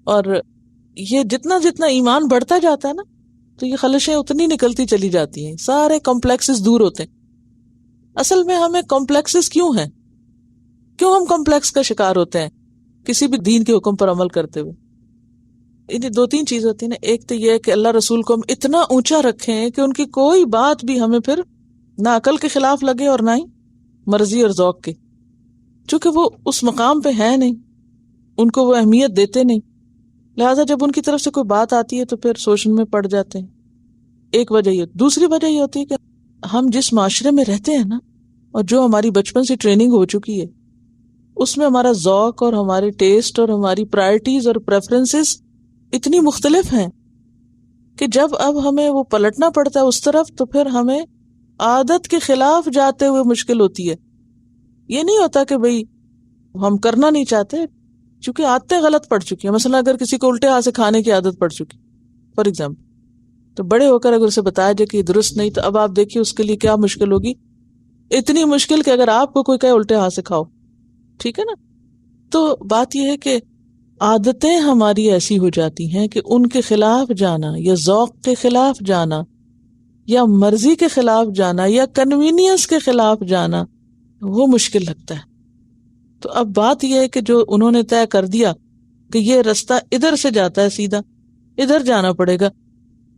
اور یہ جتنا جتنا ایمان بڑھتا جاتا ہے نا تو یہ خلشیں اتنی نکلتی چلی جاتی ہیں، سارے کمپلیکسز دور ہوتے ہیں. اصل میں ہمیں کمپلیکسز کیوں ہیں؟ کیوں ہم کمپلیکس کا شکار ہوتے ہیں کسی بھی دین کے حکم پر عمل کرتے ہوئے؟ انہیں دو تین چیز ہوتی ہیں نا. ایک تو یہ ہے کہ اللہ رسول کو ہم اتنا اونچا رکھیں کہ ان کی کوئی بات بھی ہمیں پھر نہ عقل کے خلاف لگے اور نہ ہی مرضی اور ذوق کے، چونکہ وہ اس مقام پہ ہے نہیں، ان کو وہ اہمیت دیتے نہیں. لہٰذا جب ان کی طرف سے کوئی بات آتی ہے تو پھر سوچنے میں پڑ جاتے ہیں. ایک وجہ یہ. دوسری وجہ یہ ہوتی ہے کہ ہم جس معاشرے میں رہتے ہیں نا، اور جو ہماری بچپن سے ٹریننگ ہو چکی ہے، اس میں ہمارا ذوق اور ہمارے ٹیسٹ اور ہماری پرائرٹیز اور پریفرنسز اتنی مختلف ہیں کہ جب اب ہمیں وہ پلٹنا پڑتا ہے اس طرف تو پھر ہمیں عادت کے خلاف جاتے ہوئے مشکل ہوتی ہے. یہ نہیں ہوتا کہ بھئی ہم کرنا نہیں چاہتے، چونکہ عادتیں غلط پڑ چکی ہیں. مثلا اگر کسی کو الٹے ہاتھ سے کھانے کی عادت پڑ چکی فار ایگزامپل، تو بڑے ہو کر اگر اسے بتایا جائے کہ یہ درست نہیں، تو اب آپ دیکھیے اس کے لیے کیا مشکل ہوگی. اتنی مشکل کہ اگر آپ کو کوئی کہے الٹے ہاتھ سے کھاؤ، ٹھیک ہے نا. تو بات یہ ہے کہ عادتیں ہماری ایسی ہو جاتی ہیں کہ ان کے خلاف جانا یا ذوق کے خلاف جانا یا مرضی کے خلاف جانا یا کنوینئنس کے خلاف جانا وہ مشکل لگتا ہے. تو اب بات یہ ہے کہ جو انہوں نے طے کر دیا کہ یہ رستہ ادھر سے جاتا ہے، سیدھا ادھر جانا پڑے گا.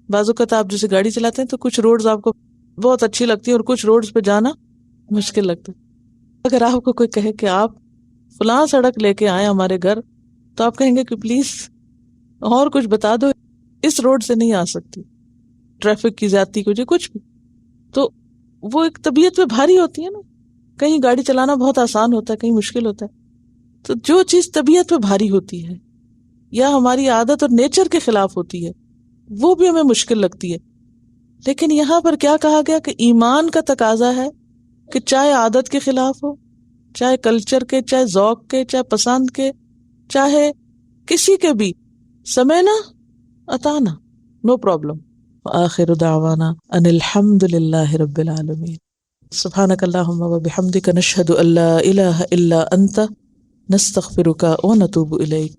بعض اوقات آپ جیسے گاڑی چلاتے ہیں تو کچھ روڈز آپ کو بہت اچھی لگتی ہیں اور کچھ روڈز پہ جانا مشکل لگتا ہے. اگر آپ کو کوئی کہے کہ آپ فلاں سڑک لے کے آئے ہمارے گھر، تو آپ کہیں گے کہ پلیز اور کچھ بتا دو، اس روڈ سے نہیں آ سکتی، ٹریفک کی زیادتی کی وجہ کچھ بھی. تو وہ ایک طبیعت پہ بھاری ہوتی ہے نا. کہیں گاڑی چلانا بہت آسان ہوتا ہے، کہیں مشکل ہوتا ہے. تو جو چیز طبیعت پہ بھاری ہوتی ہے یا ہماری عادت اور نیچر کے خلاف ہوتی ہے وہ بھی ہمیں مشکل لگتی ہے. لیکن یہاں پر کیا کہا گیا کہ ایمان کا تقاضا ہے کہ چاہے عادت کے خلاف ہو، چاہے کلچر کے، چاہے ذوق کے، چاہے پسند کے، چاہے کسی کے بھی، سمعنا اطعنا، نو پرابلم. وآخر دعوانا ان الحمد للہ رب العالمین. سبحانک اللہم وبحمدک نشہد ان لا الہ الا انت نستغفرک ونتوب الیک.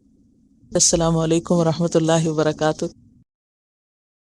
السلام علیکم ورحمۃ اللہ وبرکاتہ.